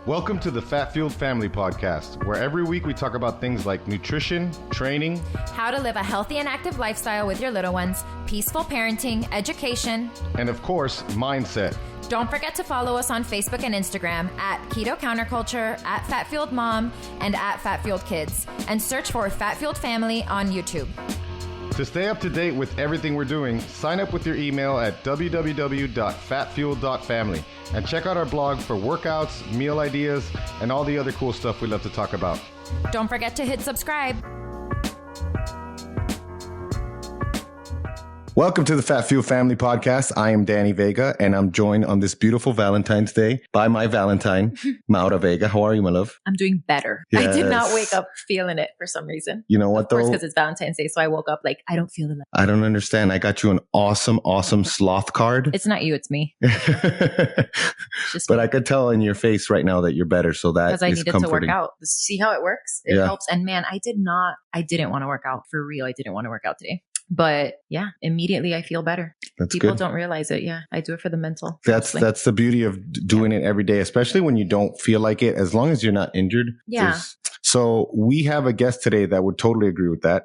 Welcome to the Fat Fueled Family Podcast, where every week we talk about things like nutrition, training, how to live a healthy and active lifestyle with your little ones, peaceful parenting, education, and of course, mindset. Don't forget to follow us on Facebook and Instagram at Keto Counterculture, at Fat Fueled Mom, and at Fat Fueled Kids, and search for Fat Fueled Family on YouTube. To stay up to date with everything we're doing, sign up with your email at www.fatfueled.family and check out our blog for workouts, meal ideas, and all the other cool stuff we love to talk about. Don't forget to hit subscribe. Welcome to the Fat Fuel Family Podcast. I am Danny Vega, and I'm joined on this beautiful Valentine's Day by my Valentine, Maura Vega. How are you, my love? I'm doing better. Yes. I did not wake up feeling it for some reason. You know what, though? Of course, because it's Valentine's Day, so I woke up like, I don't feel it. I don't understand. I got you an awesome sloth card. It's not you, it's me. But I could tell in your face right now that you're better, so that because I needed comforting. to work out. See how it works? It helps. And man, I didn't want to work out for real. I didn't want to work out today. But yeah, immediately I feel better. That's People good. don't realize it. Yeah, I do it for the mental. That's the beauty of doing it every day, especially when you don't feel like it, as long as you're not injured. Yeah. So we have a guest today that would totally agree with that.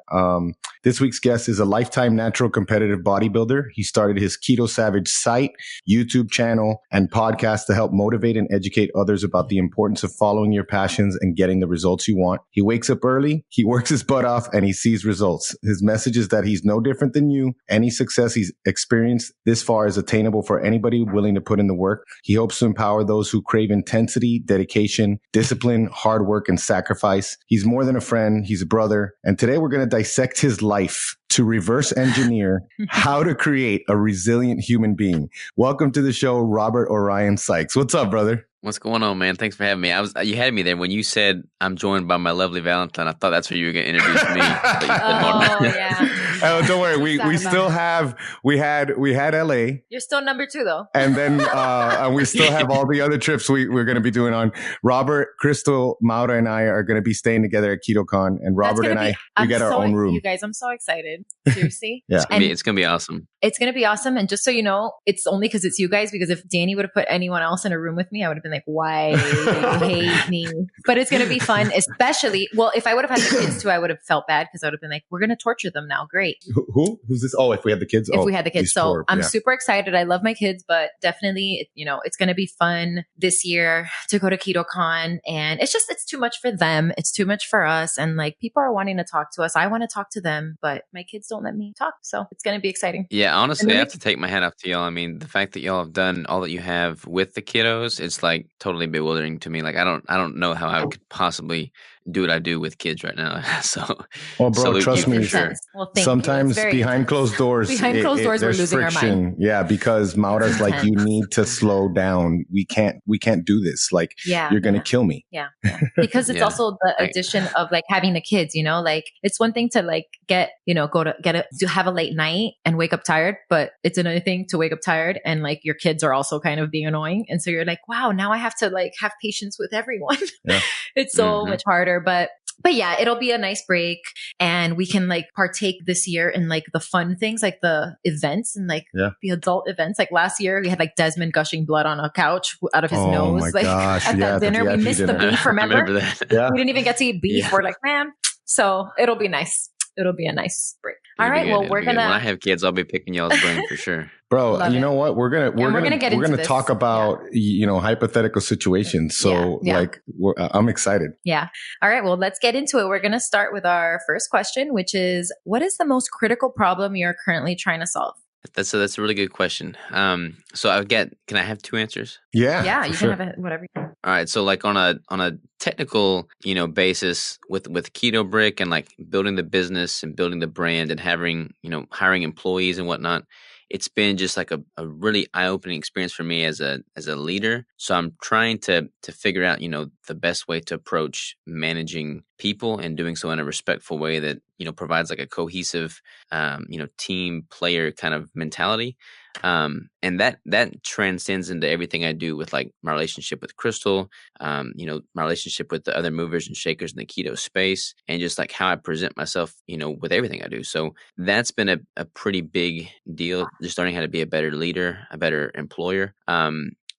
This week's guest is a lifetime natural competitive bodybuilder. He started his Keto Savage site, YouTube channel, and podcast to help motivate and educate others about the importance of following your passions and getting the results you want. He wakes up early, he works his butt off, and he sees results. His message is that he's no different than you. Any success he's experienced this far is attainable for anybody willing to put in the work. He hopes to empower those who crave intensity, dedication, discipline, hard work, and sacrifice. He's more than a friend. He's a brother. And today we're going to dissect his life to reverse engineer how to create a resilient human being. Welcome to the show, Robert Orion Sikes. What's up, brother? What's going on, man? Thanks for having me. You had me there when you said I'm joined by my lovely Valentine. I thought that's where you were going to introduce me. But you said Yeah. Oh, don't worry. We still have we had LA. You're still number 2 though. And then and we still have all the other trips we're going to be doing on. Robert, Crystal, Maura, and I are going to be staying together at KetoCon. And Robert and we get our own room. You guys, I'm so excited. Seriously. Yeah. it's going to be awesome. It's going to be awesome. And just so you know, it's only because it's you guys, because if Danny would have put anyone else in a room with me, I would have been like, why do you hate me? But it's going to be fun, especially, well, if I would have had the kids too, I would have felt bad because I would have been like, we're going to torture them now. Great. Who's this? Oh, if we had the kids? If we had the kids. So I'm super excited. I love my kids, but definitely, it's going to be fun this year to go to KetoCon. And it's too much for them. It's too much for us. And like, people are wanting to talk to us. I want to talk to them, but my kids don't let me talk. So it's going to be exciting. Yeah, honestly, I have to take my hat off to y'all. I mean, the fact that y'all have done all that you have with the kiddos, it's like totally bewildering to me. Like, I don't know how I could possibly do what I do with kids right now. So, well, bro, trust me. Sure. Well, sometimes behind closed doors, we're losing friction. Our mind. Yeah, because Maura's like, you need to slow down. We can't do this. Like, you're going to kill me. Yeah. Because it's also the addition of like having the kids, like it's one thing to like to have a late night and wake up tired, but it's another thing to wake up tired and like your kids are also kind of being annoying. And so you're like, wow, now I have to like have patience with everyone. Yeah. It's so much harder, but yeah, it'll be a nice break and we can like partake this year in like the fun things, like the events and like the adult events. Like last year we had like Desmond gushing blood on a couch out of his nose. Like at that dinner, we missed the beef, remember? I remember that. Yeah. We didn't even get to eat beef. We're like, man, so it'll be nice. It'll be a nice break. All right. Well, we're going to, when I have kids, I'll be picking y'all's brain for sure. Bro, you know what? We're gonna talk about hypothetical situations. So I'm excited. Yeah. All right. Well, let's get into it. We're gonna start with our first question, which is, what is the most critical problem you're currently trying to solve? That's a really good question. So can I have 2 answers? Yeah. You can have whatever. All right. So like on a technical, basis with Keto Brick and like building the business and building the brand and having, hiring employees and whatnot, it's been just like a really eye-opening experience for me as a leader. So I'm trying to figure out, the best way to approach managing people and doing so in a respectful way that, provides like a cohesive, team player kind of mentality. And that transcends into everything I do with like my relationship with Crystal, my relationship with the other movers and shakers in the keto space, and just like how I present myself, with everything I do. So that's been a pretty big deal, just learning how to be a better leader, a better employer.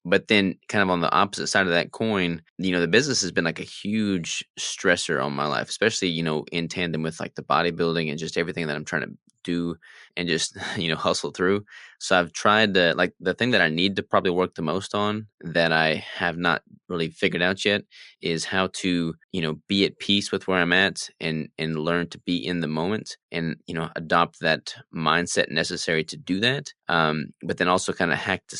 But then kind of on the opposite side of that coin, the business has been like a huge stressor on my life, especially, in tandem with like the bodybuilding and just everything that I'm trying to do and just, hustle through. So I've tried to, like, the thing that I need to probably work the most on that I have not really figured out yet is how to, be at peace with where I'm at and learn to be in the moment and, adopt that mindset necessary to do that. But then also kind of hack the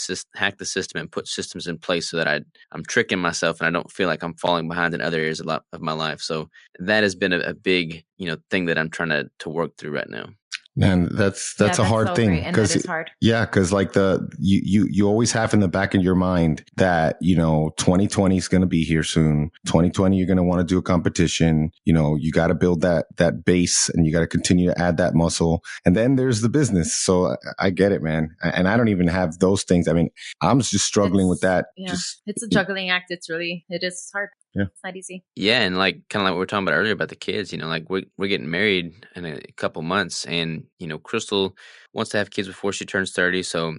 system and put systems in place so that I'm tricking myself and I don't feel like I'm falling behind in other areas of my life. So that has been a big, thing that I'm trying to work through right now. Man, that's a hard so thing because because like you always have in the back of your mind that 2020 is going to be here soon. 2020 you're going to want to do a competition. You got to build that base and you got to continue to add that muscle. And then there's the business. So I get it, man. And I don't even have those things. I mean, I'm just struggling with that. Yeah, it's a juggling act. It is hard. Yeah. It's not easy. Yeah, and like kind of like what we were talking about earlier about the kids, like we're getting married in a couple months, and Crystal wants to have kids before she turns 30. So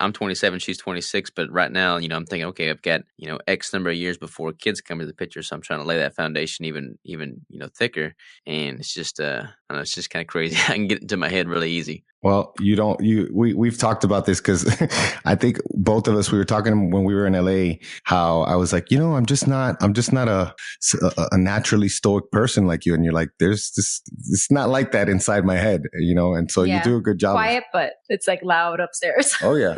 I'm 27, she's 26, but right now, I'm thinking, okay, I've got X number of years before kids come into the picture, so I'm trying to lay that foundation even thicker, and it's just I don't know, it's just kind of crazy. I can get into my head really easy. Well, we've talked about this because I think both of us, we were talking when we were in LA, how I was like, I'm just not a naturally stoic person like you. And you're like, it's not like that inside my head, and so you do a good job. Quiet, but it's like loud upstairs. Oh yeah.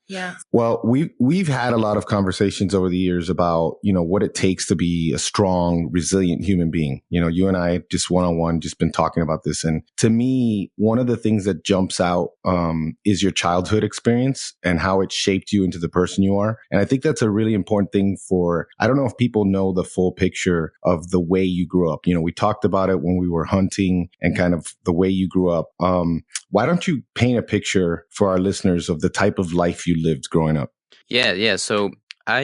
Yeah. Well, we've had a lot of conversations over the years about, what it takes to be a strong, resilient human being. You and I just one-on-one just been talking about this. And to me, one of the things that jumps out is your childhood experience and how it shaped you into the person you are. And I think that's a really important thing I don't know if people know the full picture of the way you grew up. We talked about it when we were hunting and kind of the way you grew up. Why don't you paint a picture for our listeners of the type of life you lived growing up? Yeah. So I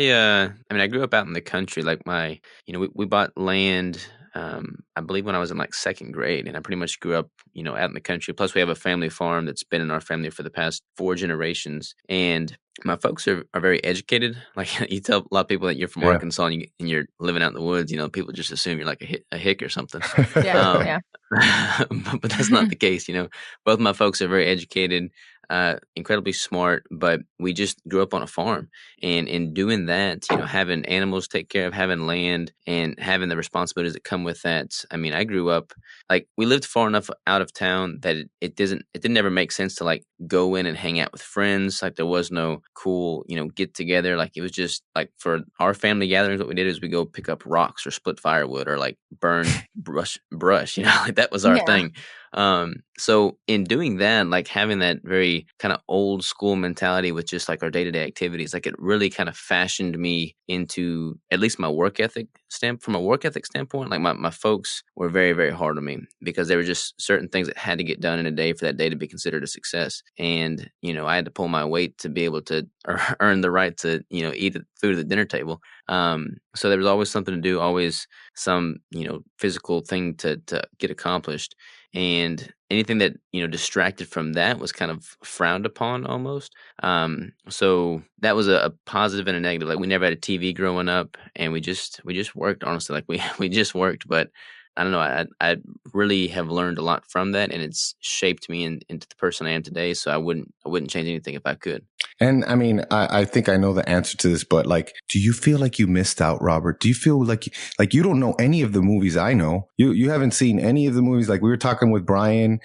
grew up out in the country. Like we bought land, I believe when I was in like second grade, and I pretty much grew up, out in the country. Plus we have a family farm that's been in our family for the past 4 generations. And my folks are very educated. Like you tell a lot of people that you're from Arkansas and you're living out in the woods, people just assume you're like a hick or something. Yeah. But that's not the case. Both my folks are very educated, incredibly smart, but we just grew up on a farm. And in doing that, having animals to take care of, having land and having the responsibilities that come with that. I mean, I grew up, like, we lived far enough out of town that it didn't ever make sense to like go in and hang out with friends. Like there was no cool, get together. Like it was just like for our family gatherings, what we did is we go pick up rocks or split firewood or like burn brush, like that was our thing. So in doing that, like having that very kind of old school mentality with just like our day-to-day activities, like it really kind of fashioned me into at least my work ethic from a work ethic standpoint. Like my folks were very, very hard on me because there were just certain things that had to get done in a day for that day to be considered a success. And, I had to pull my weight to be able to earn the right to, eat food at the dinner table. So there was always something to do, always some, physical thing to get accomplished. And anything that, distracted from that was kind of frowned upon almost. So that was a positive and a negative. Like we never had a TV growing up, and we just worked, honestly. Like we just worked, but I don't know. I really have learned a lot from that, and it's shaped me into the person I am today. So I wouldn't change anything if I could. And I mean, I think I know the answer to this, but like, do you feel like you missed out, Robert? Do you feel like you don't know any of the movies I know? You haven't seen any of the movies. Like we were talking with Brian,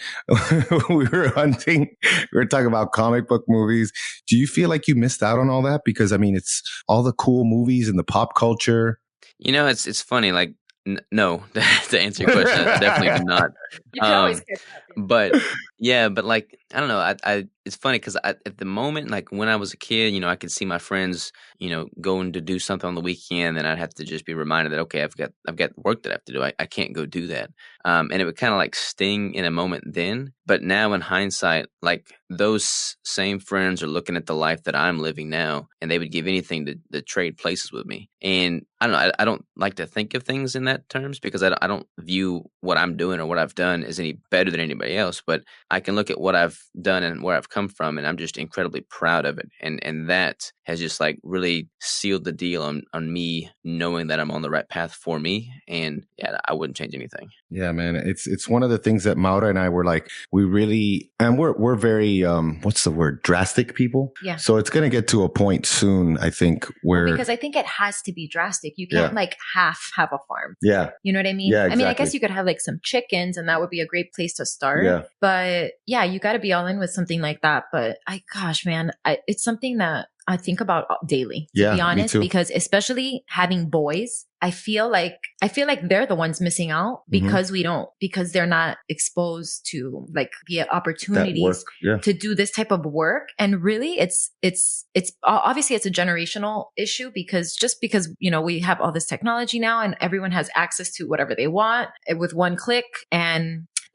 we were hunting, we were talking about comic book movies. Do you feel like you missed out on all that? Because I mean, it's all the cool movies and the pop culture. It's funny. Like, no, to answer your question, I definitely do not. You can always catch up. But like, I don't know. I it's funny because at the moment, like when I was a kid, I could see my friends, going to do something on the weekend, and I'd have to just be reminded that, okay, I've got work that I have to do. I can't go do that. And it would kind of like sting in a moment then. But now in hindsight, like those same friends are looking at the life that I'm living now, and they would give anything to trade places with me. And I don't know. I don't like to think of things in that terms because I don't view what I'm doing or what I've done as any better than anybody else. But I can look at what I've done and where I've come from, and I'm just incredibly proud of it. And that has just like really sealed the deal on me knowing that I'm on the right path for me. And yeah, I wouldn't change anything. Yeah, man. It's one of the things that Maura and I were like, we really, and we're very, what's the word? Drastic people. Yeah. So it's going to get to a point soon, I think, where. Because I think it has to be drastic. You can't like half have a farm. Yeah. You know what I mean? Yeah, exactly. I mean, I guess you could have like some chickens and that would be a great place to start. Yeah. But yeah, you got to be all in with something like that. But gosh, man, it's something that I think about daily, to be honest, because especially having boys, I feel like they're the ones missing out because because they're not exposed to like the opportunities to do this type of work. And really it's obviously it's a generational issue because you know, we have all this technology now and everyone has access to whatever they want with one click.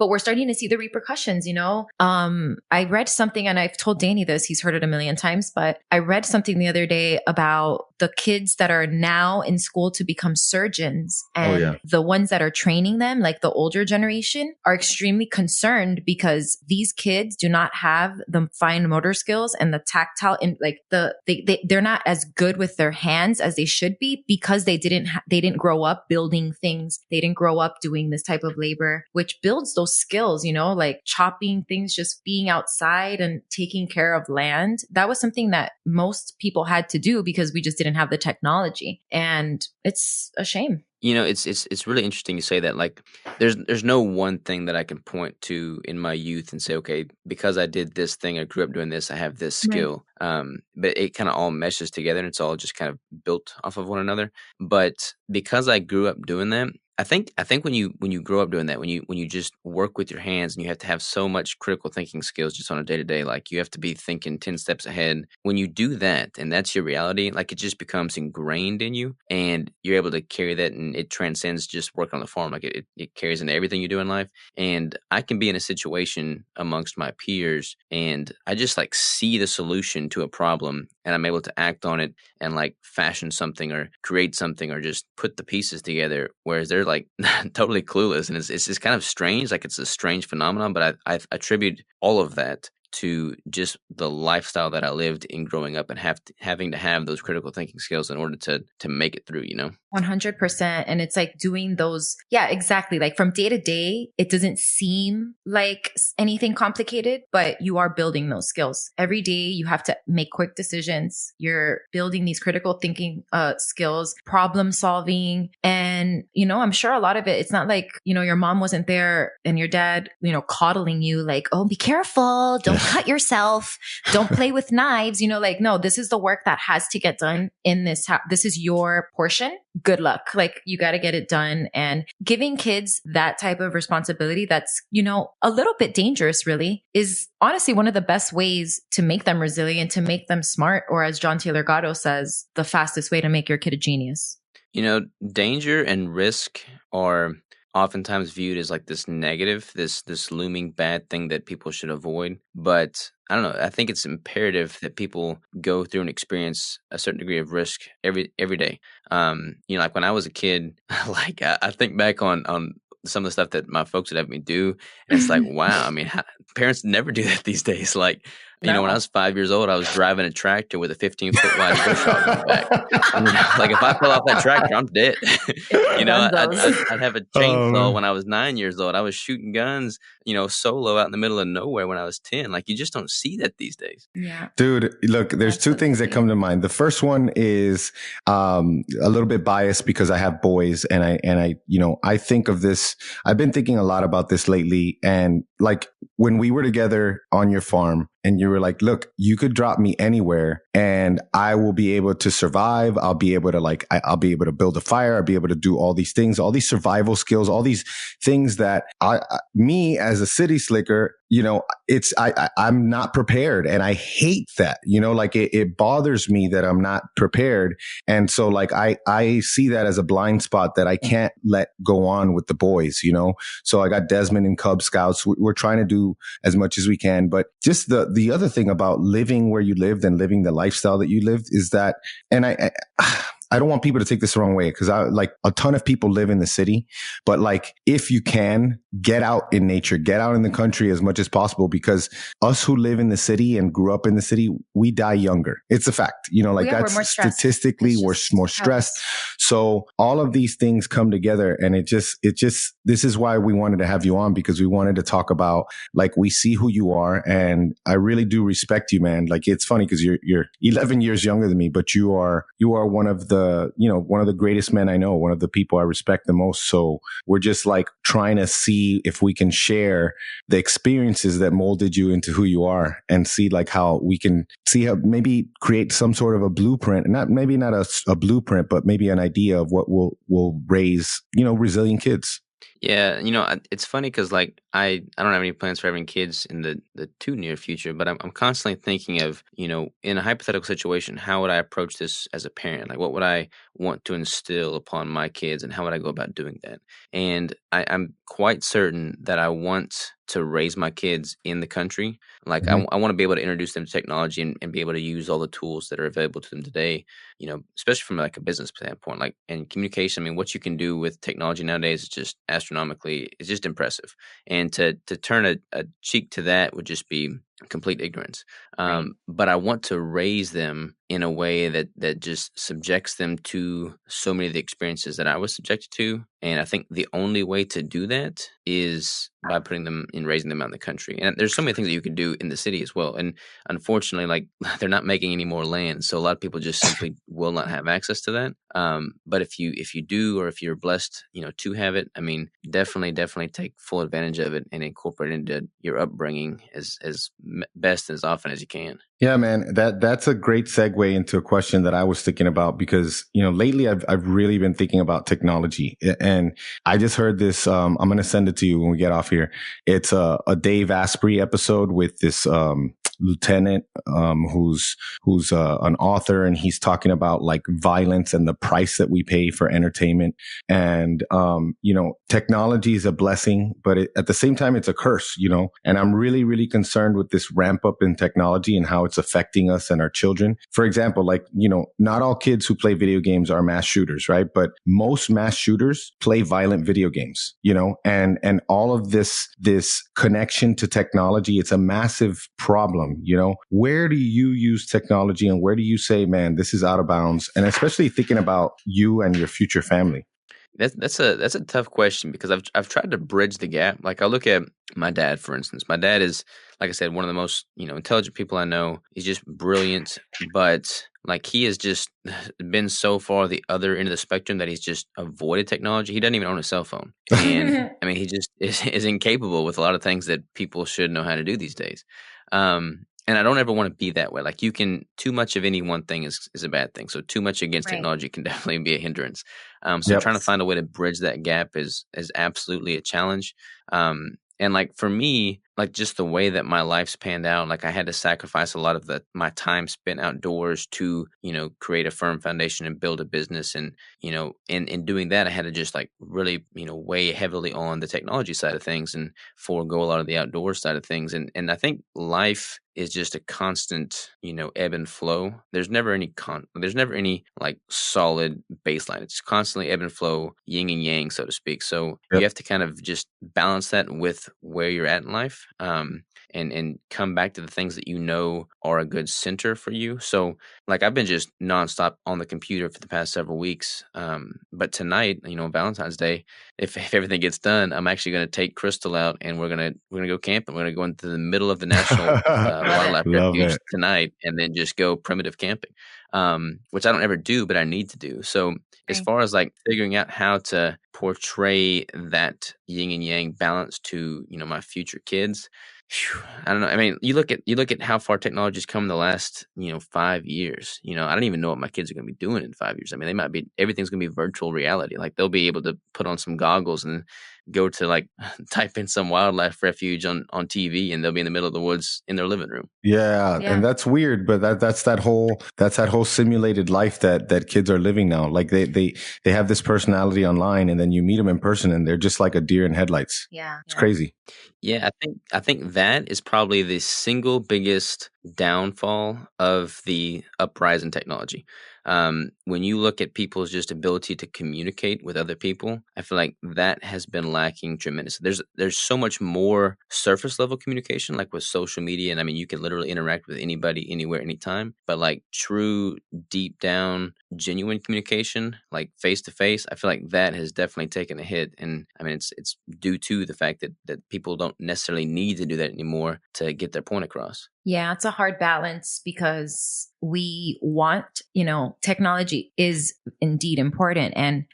But we're starting to see the repercussions, you know? I read something, and I've told Danny this, he's heard it a million times, but I read something the other day about the kids that are now in school to become surgeons. And the ones that are training them, like the older generation, are extremely concerned because these kids do not have the fine motor skills and the tactile, and like they're not as good with their hands as they should be because they didn't grow up building things. They didn't grow up doing this type of labor, which builds those skills, you know, like chopping things, just being outside and taking care of land. That was something that most people had to do because we just didn't have the technology. And it's a shame. You know, it's really interesting you say that. Like, there's no one thing that I can point to in my youth and say, okay, because I did this thing, I grew up doing this, I have this skill. But it kind of all meshes together, and it's all just kind of built off of one another. But because I grew up doing that, I think when you grow up doing that, when you just work with your hands and you have to have so much critical thinking skills just on a day-to-day, like you have to be thinking 10 steps ahead. When you do that and that's your reality, like it just becomes ingrained in you and you're able to carry that, and it transcends just working on the farm. Like it carries into everything you do in life. And I can be in a situation amongst my peers and I just like see the solution to a problem and I'm able to act on it and like fashion something or create something or just put the pieces together, whereas they're like totally clueless. And it's just kind of strange. Like it's a strange phenomenon, but I attribute all of that to just the lifestyle that I lived in growing up and having to have those critical thinking skills in order to make it through, you know? 100%. And it's like doing those. Yeah, exactly. Like from day to day, it doesn't seem like anything complicated, but you are building those skills. Every day you have to make quick decisions. You're building these critical thinking skills, problem solving. And, you know, I'm sure a lot of it, it's not like, you know, your mom wasn't there and your dad, you know, coddling you like, oh, be careful. Don't cut yourself. Don't play with knives. You know, like, no, this is the work that has to get done in this house. This is your portion. Good luck. Like you got to get it done. And giving kids that type of responsibility that's, you know, a little bit dangerous really is honestly one of the best ways to make them resilient, to make them smart. Or as John Taylor Gatto says, the fastest way to make your kid a genius. You know, danger and risk are oftentimes viewed as like this negative, this looming bad thing that people should avoid. But I don't know. I think it's imperative that people go through and experience a certain degree of risk every day. You know, like when I was a kid, like I think back on some of the stuff that my folks would have me do, and it's like, wow. I mean, parents never do that these days. Like, you know, when I was 5 years old, I was driving a tractor with a 15-foot wide bush hog on the back. And, like if I fell off that tractor, I'm dead. You know, I'd have a chainsaw when I was 9 years old. I was shooting guns, you know, solo out in the middle of nowhere when I was 10. Like you just don't see that these days. Yeah, dude. Look, there's two things that come to mind. The first one is a little bit biased because I have boys, and I, you know, I think of this. I've been thinking a lot about this lately, and like when we were together on your farm. And you were like, look, you could drop me anywhere and I will be able to survive. I'll be able to I'll be able to build a fire. I'll be able to do all these things, all these survival skills, all these things that me as a city slicker, you know, I'm not prepared. And I hate that, you know, like it bothers me that I'm not prepared. And so like, I see that as a blind spot that I can't let go on with the boys, you know? So I got Desmond and Cub Scouts. We're trying to do as much as we can, but just the other thing about living where you lived and living the lifestyle that you lived is that, and I don't want people to take this the wrong way, because like a ton of people live in the city, but like if you can get out in nature, get out in the country as much as possible, because us who live in the city and grew up in the city, we die younger. It's a fact, like that's statistically we're more stressed. So all of these things come together, and it just, this is why we wanted to have you on, because we wanted to talk about, like, we see who you are, and I really do respect you, man. Like, it's funny because you're 11 years younger than me, but you are one of the, one of the greatest men I know, one of the people I respect the most. So we're just like trying to see if we can share the experiences that molded you into who you are, and see like how we can see how maybe create some sort of a blueprint, not a blueprint, but maybe an idea of what will raise, resilient kids. Yeah, it's funny because like I don't have any plans for having kids in the too near future, but I'm constantly thinking of, in a hypothetical situation, how would I approach this as a parent? Like, what would I want to instill upon my kids, and how would I go about doing that? And I'm quite certain that I want to raise my kids in the country. Like, I want to be able to introduce them to technology and be able to use all the tools that are available to them today, especially from like a business standpoint, like, and communication. I mean, what you can do with technology nowadays is just astronomically, it's just impressive. And to turn a cheek to that would just be complete ignorance. But I want to raise them in a way that just subjects them to so many of the experiences that I was subjected to. And I think the only way to do that is by putting them in, raising them out in the country. And there's so many things that you could do in the city as well. And unfortunately, like, they're not making any more land, so a lot of people just simply will not have access to that. But if you do, or if you're blessed, to have it, I mean, definitely take full advantage of it and incorporate it into your upbringing as best and as often as you can. Yeah, man, that's a great segue into a question that I was thinking about, because, lately I've really been thinking about technology, and I just heard this. I'm going to send it to you when we get off here. It's a Dave Asprey episode with this, lieutenant, who's an author, and he's talking about like violence and the price that we pay for entertainment. And, technology is a blessing, but at the same time, it's a curse, and I'm really, really concerned with this ramp up in technology and how it's affecting us and our children. For example, like, not all kids who play video games are mass shooters, right? But most mass shooters play violent video games, and all of this connection to technology, it's a massive problem. Where do you use technology, and where do you say, man, this is out of bounds? And especially thinking about you and your future family. That's a tough question, because I've tried to bridge the gap. Like, I look at my dad, for instance. My dad is, like I said, one of the most, intelligent people I know. He's just brilliant, but like, he has just been so far the other end of the spectrum that he's just avoided technology. He doesn't even own a cell phone. And I mean, he just is incapable with a lot of things that people should know how to do these days. And I don't ever want to be that way. Like, too much of any one thing is a bad thing. So too much against technology can definitely be a hindrance. So trying to find a way to bridge that gap is absolutely a challenge. And like, for me, like, just the way that my life's panned out, like, I had to sacrifice a lot of my time spent outdoors to, create a firm foundation and build a business. And, in doing that, I had to just like really, weigh heavily on the technology side of things and forego a lot of the outdoor side of things. And I think life is just a constant, ebb and flow. There's never any like solid baseline. It's constantly ebb and flow, yin and yang, so to speak. So you have to kind of just balance that with where you're at in life. And come back to the things that are a good center for you. So like, I've been just nonstop on the computer for the past several weeks. But tonight, Valentine's Day, if everything gets done, I'm actually going to take Crystal out, and we're gonna go camping. We're gonna go into the middle of the national wildlife refuge tonight, and then just go primitive camping, which I don't ever do, but I need to do. So as far as like figuring out how to portray that yin and yang balance to, my future kids, I don't know. I mean, you look at how far technology's come in the last, 5 years. I don't even know what my kids are going to be doing in 5 years. I mean, everything's going to be virtual reality. Like, they'll be able to put on some goggles and go to like type in some wildlife refuge on TV, and they'll be in the middle of the woods in their living room. Yeah. And that's weird, but that's that whole simulated life that kids are living now. Like, they have this personality online, and then you meet them in person, and they're just like a deer in headlights. Yeah. It's crazy. Yeah, I think that is probably the single biggest downfall of the uprise in technology. when you look at people's just ability to communicate with other people, I feel like that has been lacking tremendously. There's so much more surface level communication, like with social media, and I mean, you can literally interact with anybody, anywhere, anytime. But like true, deep down, genuine communication, like face to face, I feel like that has definitely taken a hit. And I mean, it's due to the fact that people don't necessarily need to do that anymore to get their point across. Yeah, it's a hard balance because we want, technology is indeed important. And,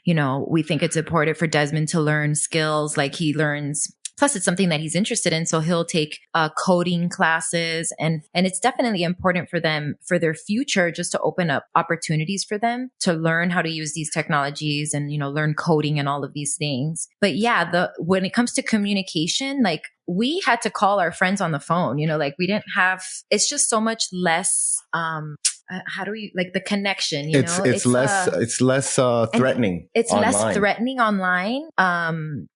we think it's important for Desmond to learn skills like he learns. Plus, it's something that he's interested in. So he'll take coding classes and it's definitely important for them for their future, just to open up opportunities for them to learn how to use these technologies and, learn coding and all of these things. But yeah, when it comes to communication, like we had to call our friends on the phone, like we didn't have, it's just so much less, how do we like the connection? It's less threatening. It's online. Less threatening online.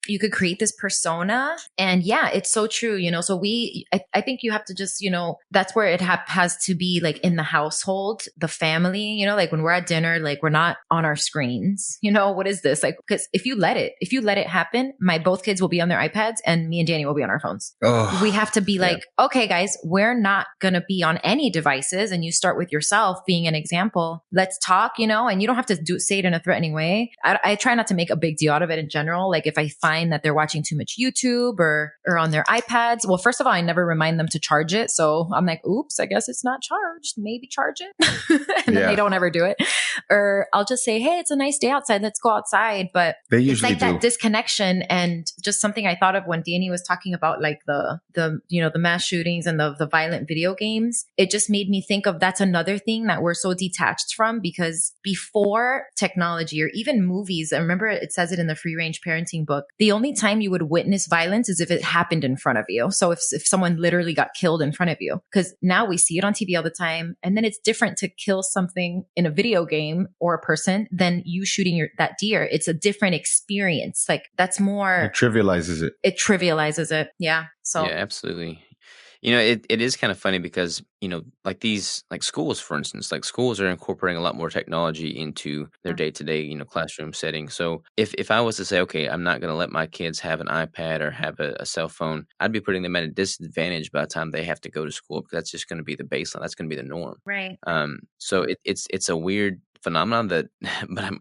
You could create this persona, and yeah, it's so true. So I think you have to just, that's where it has to be like in the household, the family. Like when we're at dinner, like we're not on our screens. What is this? Like, because if you let it happen, both kids will be on their iPads, and me and Danny will be on our phones. Oh, we have to be like, okay, guys, we're not gonna be on any devices, and you start with yourself being an example. Let's talk, and you don't have to say it in a threatening way. I try not to make a big deal out of it in general. Like if I find that they're watching too much YouTube or on their iPads, well, first of all, I never remind them to charge it. So I'm like, oops, I guess it's not charged. Maybe charge it. And then they don't ever do it. Or I'll just say, hey, it's a nice day outside. Let's go outside. But they usually it's like that disconnection. And just something I thought of when Danny was talking about like the mass shootings and the violent video games. It just made me think of that's another thing that we're so detached from, because before technology or even movies, I remember it says it in the free range parenting book, the only time you would witness violence is if it happened in front of you. So if someone literally got killed in front of you, because now we see it on TV all the time. And then it's different to kill something in a video game or a person than you shooting that deer. It's a different experience. Like that's more. It trivializes it. It trivializes it. Yeah. So yeah, absolutely. It is kind of funny because, like these, like schools, for instance, like schools are incorporating a lot more technology into their day-to-day, classroom setting. So if I was to say, okay, I'm not going to let my kids have an iPad or have a cell phone, I'd be putting them at a disadvantage by the time they have to go to school, because that's just going to be the baseline. That's going to be the norm. Right. So it's a weird phenomenon but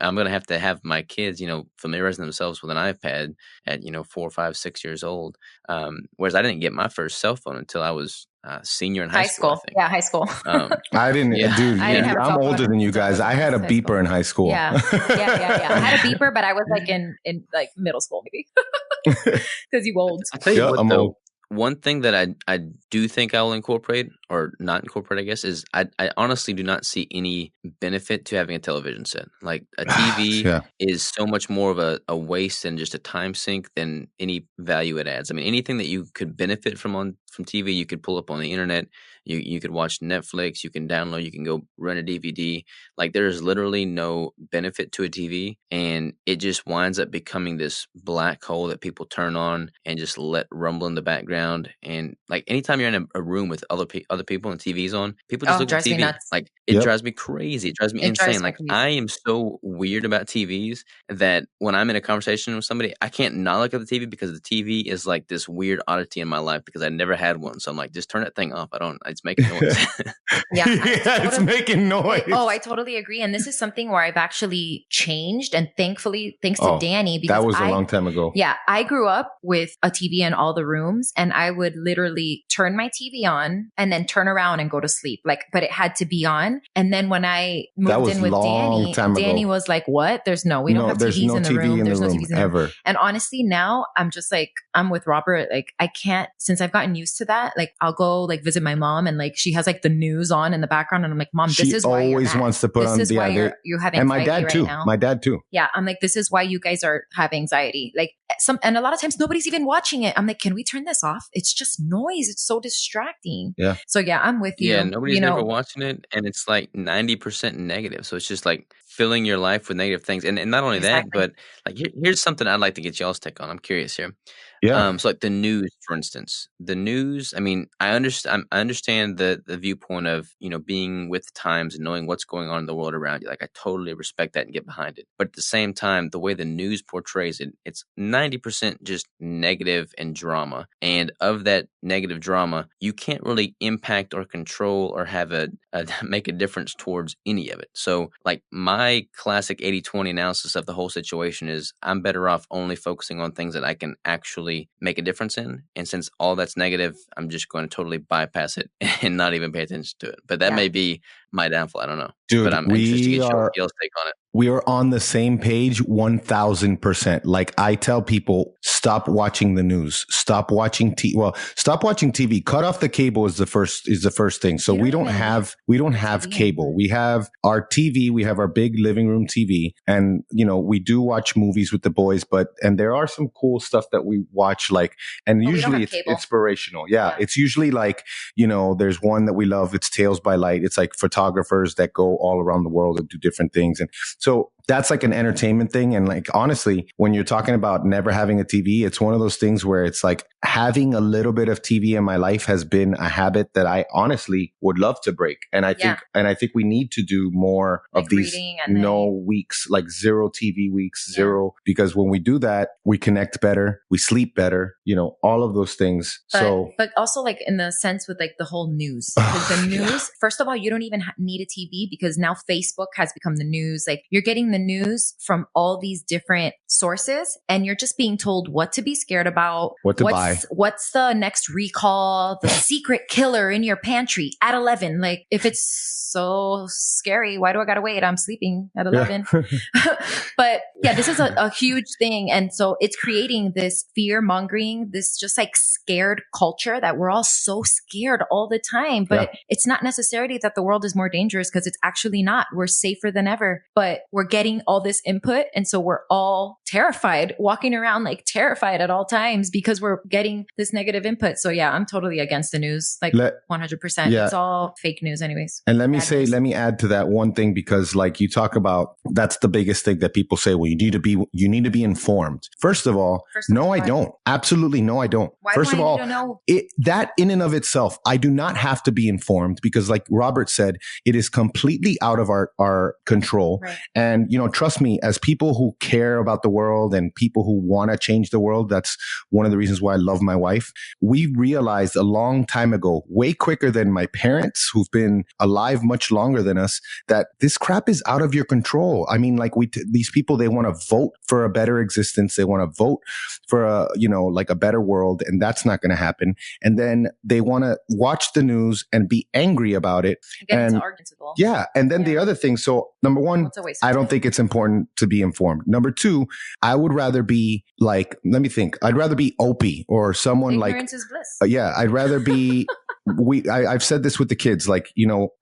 I'm going to have my kids, familiarizing themselves with an iPad at, 4, 5, 6 years old. Whereas I didn't get my first cell phone until I was senior in high school. I think. Yeah, high school. I didn't, dude. I'm older than you guys. I had a beeper in high school. Yeah. I had a beeper, but I was like in like middle school maybe, because you old. I'll tell you what, though. One thing that I do think I will incorporate, or not incorporate, I guess, is I honestly do not see any benefit to having a television set. Like a TV is so much more of a waste and just a time sink than any value it adds. I mean, anything that you could benefit from TV, you could pull up on the internet. You could watch Netflix, you can download, you can go rent a DVD. Like there's literally no benefit to a TV, and it just winds up becoming this black hole that people turn on and just let rumble in the background. And like anytime you're in a room with other people and TV's on, people just look at TV. Like it drives me crazy. It drives me insane. Like I am so weird about TVs that when I'm in a conversation with somebody, I can't not look at the TV, because the TV is like this weird oddity in my life because I never had one. So I'm like, just turn that thing off. It's making noise. It's making noise. I totally agree. And this is something where I've actually changed, and thankfully, thanks to Danny, because that was a long time ago. Yeah. I grew up with a TV in all the rooms, and I would literally turn my TV on and then turn around and go to sleep. But it had to be on. And then when I moved in with Danny was like, what? We don't have TVs in the room. There's no TVs in the room. And honestly, now I'm just like, I'm with Robert. Like I can't, since I've gotten used to that, like I'll go like visit my mom, and like she has like the news on in the background, and I'm like, Mom, this is why she always wants to put on the why you're having and my dad too. Now. My dad too. Yeah, I'm like, this is why you guys have anxiety. Like and a lot of times nobody's even watching it. I'm like, can we turn this off? It's just noise. It's so distracting. Yeah. So yeah, I'm with you. Yeah, nobody's ever watching it, and it's like 90% negative. So it's just like filling your life with negative things. And not only that, but like here's something I'd like to get y'all's take on. I'm curious here. Yeah. So like the news, for instance, the news, I mean, I understand the viewpoint of, being with the times and knowing what's going on in the world around you. Like, I totally respect that and get behind it. But at the same time, the way the news portrays it, it's 90% just negative and drama. And of that negative drama, you can't really impact or control or have make a difference towards any of it. So like my classic 80-20 analysis of the whole situation is I'm better off only focusing on things that I can actually make a difference in. And since all that's negative, I'm just going to totally bypass it and not even pay attention to it. But that may be my downfall. I don't know. Dude, but I'm interested to get y'all's take on it. We are on the same page 1000%. Like I tell people, stop watching the news, stop watching stop watching TV, cut off the cable is the first thing. So we don't have cable. We have our TV, we have our big living room TV, and we do watch movies with the boys, and there are some cool stuff that we watch, usually it's inspirational. Yeah. It's usually like, there's one that we love. It's Tales by Light. It's like photographers that go all around the world and do different things. And so that's like an entertainment thing. And like, honestly, when you're talking about never having a TV, it's one of those things where it's like having a little bit of TV in my life has been a habit that I honestly would love to break. And I think we need to do more of these weeks, like zero TV weeks, zero, because when we do that, we connect better, we sleep better, all of those things. But also like in the sense with like the whole news, because the news, first of all, you don't even need a TV because now Facebook has become the news. Like you're getting the news from all these different sources and you're just being told what to be scared about, what's the next recall, the secret killer in your pantry at 11. Like if it's so scary, why do I gotta wait? I'm sleeping at 11. But yeah, this is a huge thing. And so it's creating this fear mongering, this just like scared culture that we're all so scared all the time. But it's not necessarily that the world is more dangerous, because it's actually not. We're safer than ever, but we're getting all this input. And so we're all terrified, walking around like terrified at all times because we're getting this negative input. So yeah, I'm totally against the news, like 100%. Yeah. It's all fake news anyways. And let me add to that one thing, because like you talk about, that's the biggest thing that people say, well, you need to be informed. First of all, I don't. Absolutely no, I don't. First of all, that in and of itself, I do not have to be informed, because like Robert said, it is completely out of our control. Right. And, trust me, as people who care about the world and people who want to change the world, that's one of the reasons why I love my wife. We realized a long time ago, way quicker than my parents, who've been alive much longer than us, that this crap is out of your control. I mean, like these people, they want to vote for a better existence. They want to vote for a better world. And that's not going to happen. And then they want to watch the news and be angry about it. Yeah. And then the other thing. So number one, I don't think it's important to be informed. Number two, I would rather be like, let me think. I'd rather be Opie or someone Ignorance is bliss. I'd rather be I've said this with the kids, like,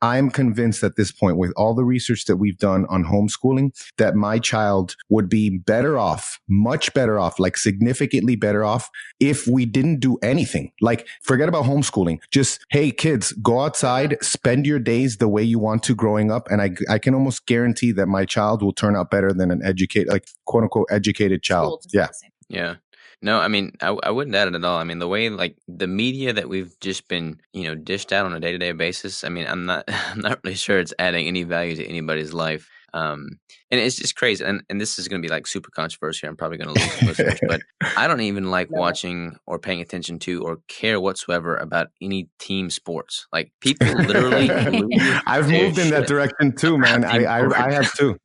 I'm convinced at this point, with all the research that we've done on homeschooling, that my child would be better off, much better off, like significantly better off, if we didn't do anything. Like, forget about homeschooling. Just, hey, kids, go outside, spend your days the way you want to growing up. And I can almost guarantee that my child will turn out better than an educated, like, quote unquote, educated child. Yeah. Yeah. No, I mean, I wouldn't add it at all. I mean, the way like the media that we've just been, dished out on a day-to-day basis, I mean, I'm not really sure it's adding any value to anybody's life. And it's just crazy. And this is going to be like super controversial. I'm probably going to lose some listeners, but I don't even like watching or paying attention to or care whatsoever about any team sports. Like people literally. I've moved in that direction too, man. I have too.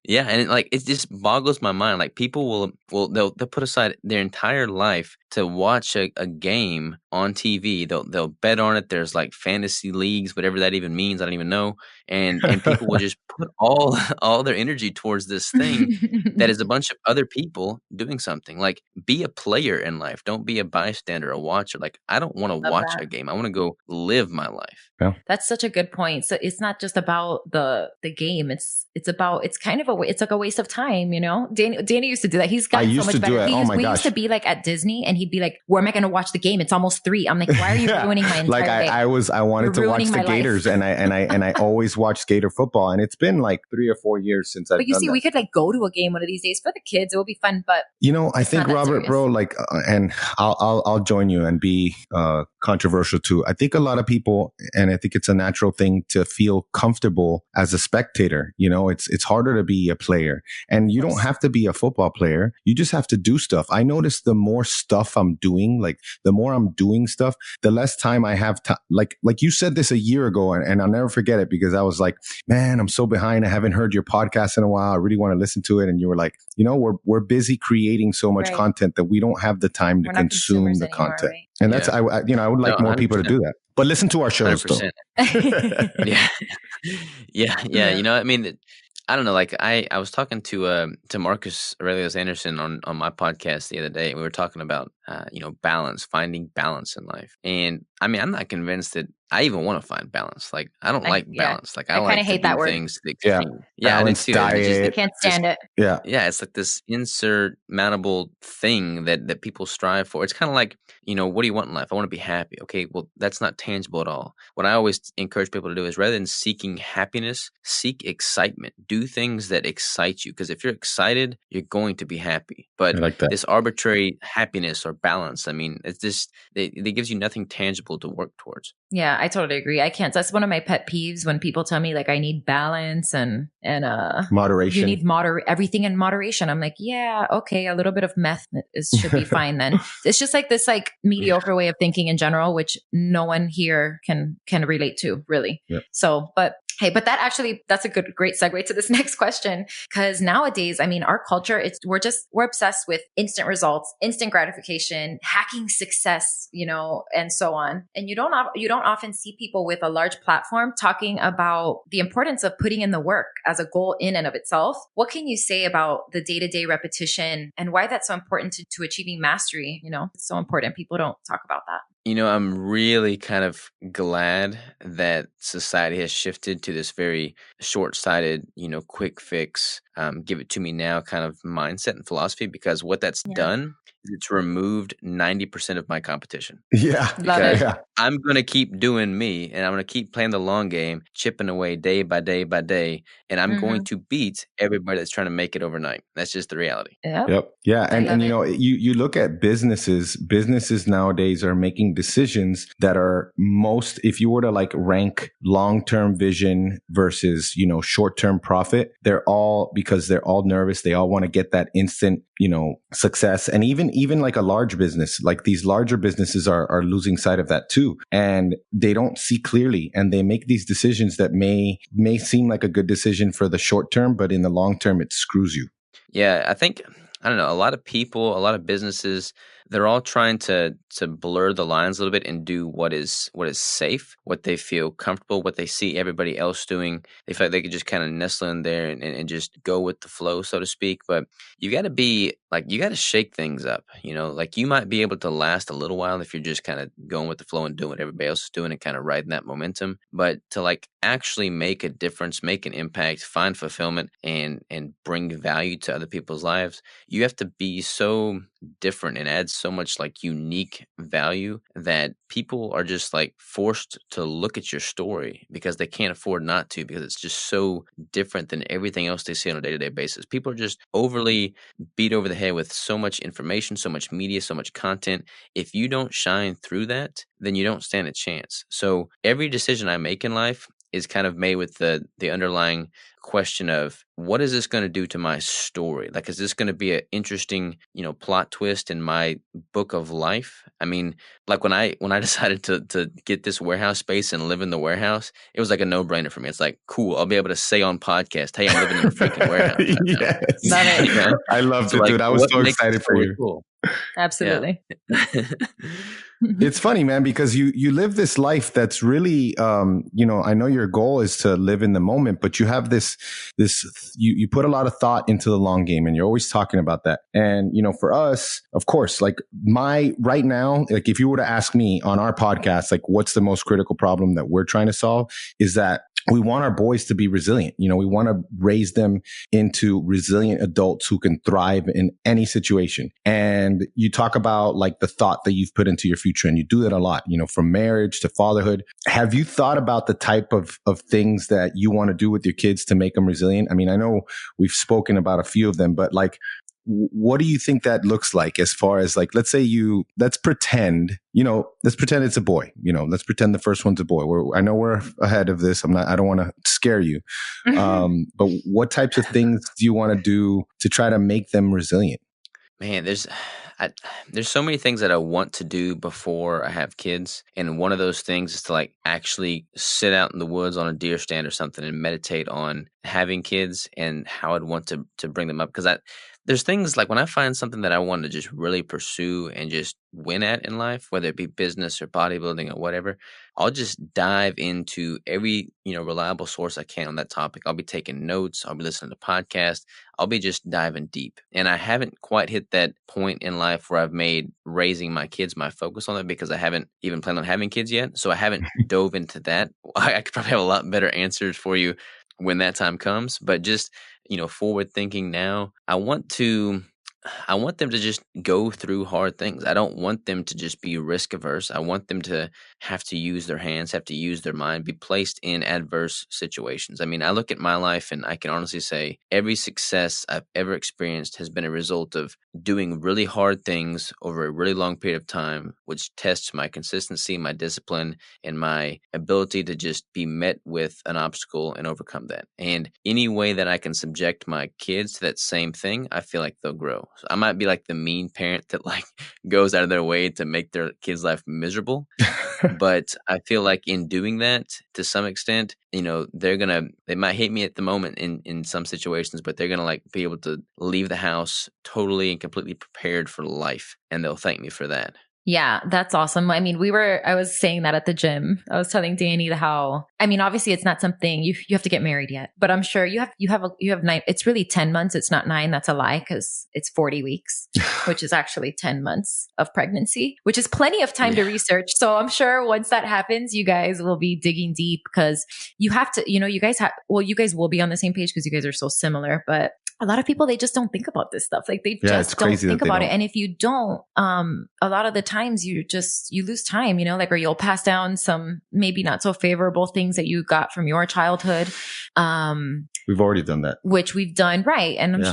Yeah, and it just boggles my mind. Like people they'll put aside their entire life to watch a game on TV. They'll bet on it. There's like fantasy leagues, whatever that even means. I don't even know. And people will just put all their energy towards this thing that is a bunch of other people doing something. Like, be a player in life. Don't be a bystander, a watcher. Like, I don't want to watch a game. I want to go live my life. Yeah. That's such a good point. So it's not just about the game. It's kind of it's like a waste of time, you know? Danny used to do that. He's gotten so much better. We used to be like at Disney and he'd be like, where am I going to watch the game? It's almost 3. I'm like, why are you ruining my entire day? I wanted to watch the Gators and I always watched Gator football, and it's been like 3 or 4 years since I've done that. But you see, we could like go to a game one of these days for the kids. It will be fun, but you know, I think Robert, bro, like, and I'll join you and be controversial too. I think a lot of people, and I think it's a natural thing to feel comfortable as a spectator. You know, it's harder to be a player, and you don't have to be a football player. You just have to do stuff. I notice the more stuff I'm doing, like the more I'm doing stuff, the less time I have to, like you said this a year ago, and I'll never forget it because I was like, man, I'm so behind. I haven't heard your podcast in a while. I really want to listen to it. And you were like, you know, we're busy creating so much content that we don't have the time to consume the content. Right? And that's, I would like more 100%. People to do that. But listen to our shows 100%. Though. Yeah. You know, I mean, I don't know. Like I was talking to Marcus Aurelius Anderson on my podcast the other day. We were talking about balance, finding balance in life. And I mean, I'm not convinced that I even want to find balance. Like I don't like balance. Like I kind of hate that word. Things to balance diet. I can't stand it. Yeah. It's like this insurmountable thing that people strive for. It's kind of like, you know, what do you want in life? I want to be happy. Okay, well, that's not tangible at all. What I always encourage people to do is rather than seeking happiness, seek excitement. Do things that excite you. Because if you're excited, you're going to be happy. But like this arbitrary happiness or balance, I mean, it's just, it gives you nothing tangible to work towards. Yeah, I totally agree. I can't. That's one of my pet peeves when people tell me like I need balance and moderation. You need everything in moderation. I'm like, yeah, okay, a little bit of meth should be fine then. It's just like this like mediocre way of thinking in general, which no one here can relate to really. Yeah. So, but hey, but that's a great segue to this next question. Cause nowadays, I mean, our culture, we're obsessed with instant results, instant gratification, hacking success, you know, and so on. And you don't often see people with a large platform talking about the importance of putting in the work as a goal in and of itself. What can you say about the day-to-day repetition and why that's so important to achieving mastery? You know, it's so important. People don't talk about that. You know, I'm really kind of glad that society has shifted to this very short-sighted, you know, quick fix, give it to me now kind of mindset and philosophy, because what that's done is it's removed 90% of my competition. Yeah. Because I'm going to keep doing me, and I'm going to keep playing the long game, chipping away day by day by day, and I'm going to beat everybody that's trying to make it overnight. That's just the reality. Yep. Yeah. And you know, you look at businesses nowadays are making decisions that are if you were to like rank long-term vision versus, you know, short-term profit, because they're all nervous. They all want to get that instant, you know, success. And even like a large business, like these larger businesses are losing sight of that too. And they don't see clearly, and they make these decisions that may seem like a good decision for the short term, but in the long term, it screws you. Yeah. I don't know, a lot of people, a lot of businesses, they're all trying to blur the lines a little bit and do what is safe, what they feel comfortable, what they see everybody else doing. They feel like they could just kind of nestle in there and just go with the flow, so to speak. But you got to shake things up. You know, like you might be able to last a little while if you're just kind of going with the flow and doing what everybody else is doing and kind of riding that momentum. But to like actually make a difference, make an impact, find fulfillment, and bring value to other people's lives, you have to be so different and add so much like unique value that people are just like forced to look at your story because they can't afford not to, because it's just so different than everything else they see on a day-to-day basis. People are just overly beat over the head with so much information, so much media, so much content. If you don't shine through that, then you don't stand a chance. So every decision I make in life is kind of made with the underlying question of, what is this going to do to my story? Like, is this going to be an interesting, you know, plot twist in my book of life? I mean, like when I decided to get this warehouse space and live in the warehouse, it was like a no-brainer for me. It's like, cool, I'll be able to say on podcast, hey, I'm living in a freaking warehouse. Yes. You know? I loved it, dude. I was so excited for you. Cool. Absolutely. Yeah. It's funny, man, because you live this life that's really, you know, I know your goal is to live in the moment, but you have you put a lot of thought into the long game, and you're always talking about that. And, you know, for us, of course, like right now, like if you were to ask me on our podcast, like what's the most critical problem that we're trying to solve, is that we want our boys to be resilient. You know, we want to raise them into resilient adults who can thrive in any situation. And you talk about like the thought that you've put into your future, and you do that a lot, you know, from marriage to fatherhood. Have you thought about the type of things that you want to do with your kids to make them resilient? I mean, I know we've spoken about a few of them, but like, what do you think that looks like as far as like, let's pretend it's a boy, you know, let's pretend the first one's a boy. I know we're ahead of this. I don't want to scare you. But what types of things do you want to do to try to make them resilient? Man, there's so many things that I want to do before I have kids. And one of those things is to like actually sit out in the woods on a deer stand or something and meditate on having kids and how I'd want to bring them up. Because there's things like when I find something that I want to just really pursue and just win at in life, whether it be business or bodybuilding or whatever, I'll just dive into every, reliable source I can on that topic. I'll be taking notes. I'll be listening to podcasts. I'll be just diving deep. And I haven't quite hit that point in life where I've made raising my kids my focus on it, because I haven't even planned on having kids yet. So I haven't dove into that. I could probably have a lot better answers for you when that time comes, but just, forward thinking now, I want them to just go through hard things. I don't want them to just be risk averse. I want them to have to use their hands, have to use their mind, be placed in adverse situations. I mean, I look at my life and I can honestly say every success I've ever experienced has been a result of doing really hard things over a really long period of time, which tests my consistency, my discipline, and my ability to just be met with an obstacle and overcome that. And any way that I can subject my kids to that same thing, I feel like they'll grow. So I might be like the mean parent that like goes out of their way to make their kids' life miserable. But I feel like in doing that, to some extent, they might hate me at the moment in some situations, but they're going to like be able to leave the house totally and completely prepared for life. And they'll thank me for that. Yeah, that's awesome. I mean, I was saying that at the gym. I was telling Danny obviously it's not something you have to get married yet, but I'm sure you have 9, it's really 10 months. It's not 9. That's a lie, because it's 40 weeks, which is actually 10 months of pregnancy, which is plenty of time to research. So I'm sure once that happens, you guys will be digging deep, because you have to, you guys will be on the same page because you guys are so similar, but a lot of people, they just don't think about this stuff. Like they just don't think about it. And if you don't, a lot of the times you lose time, or you'll pass down some maybe not so favorable things that you got from your childhood. We've already done that, which we've done. Right. And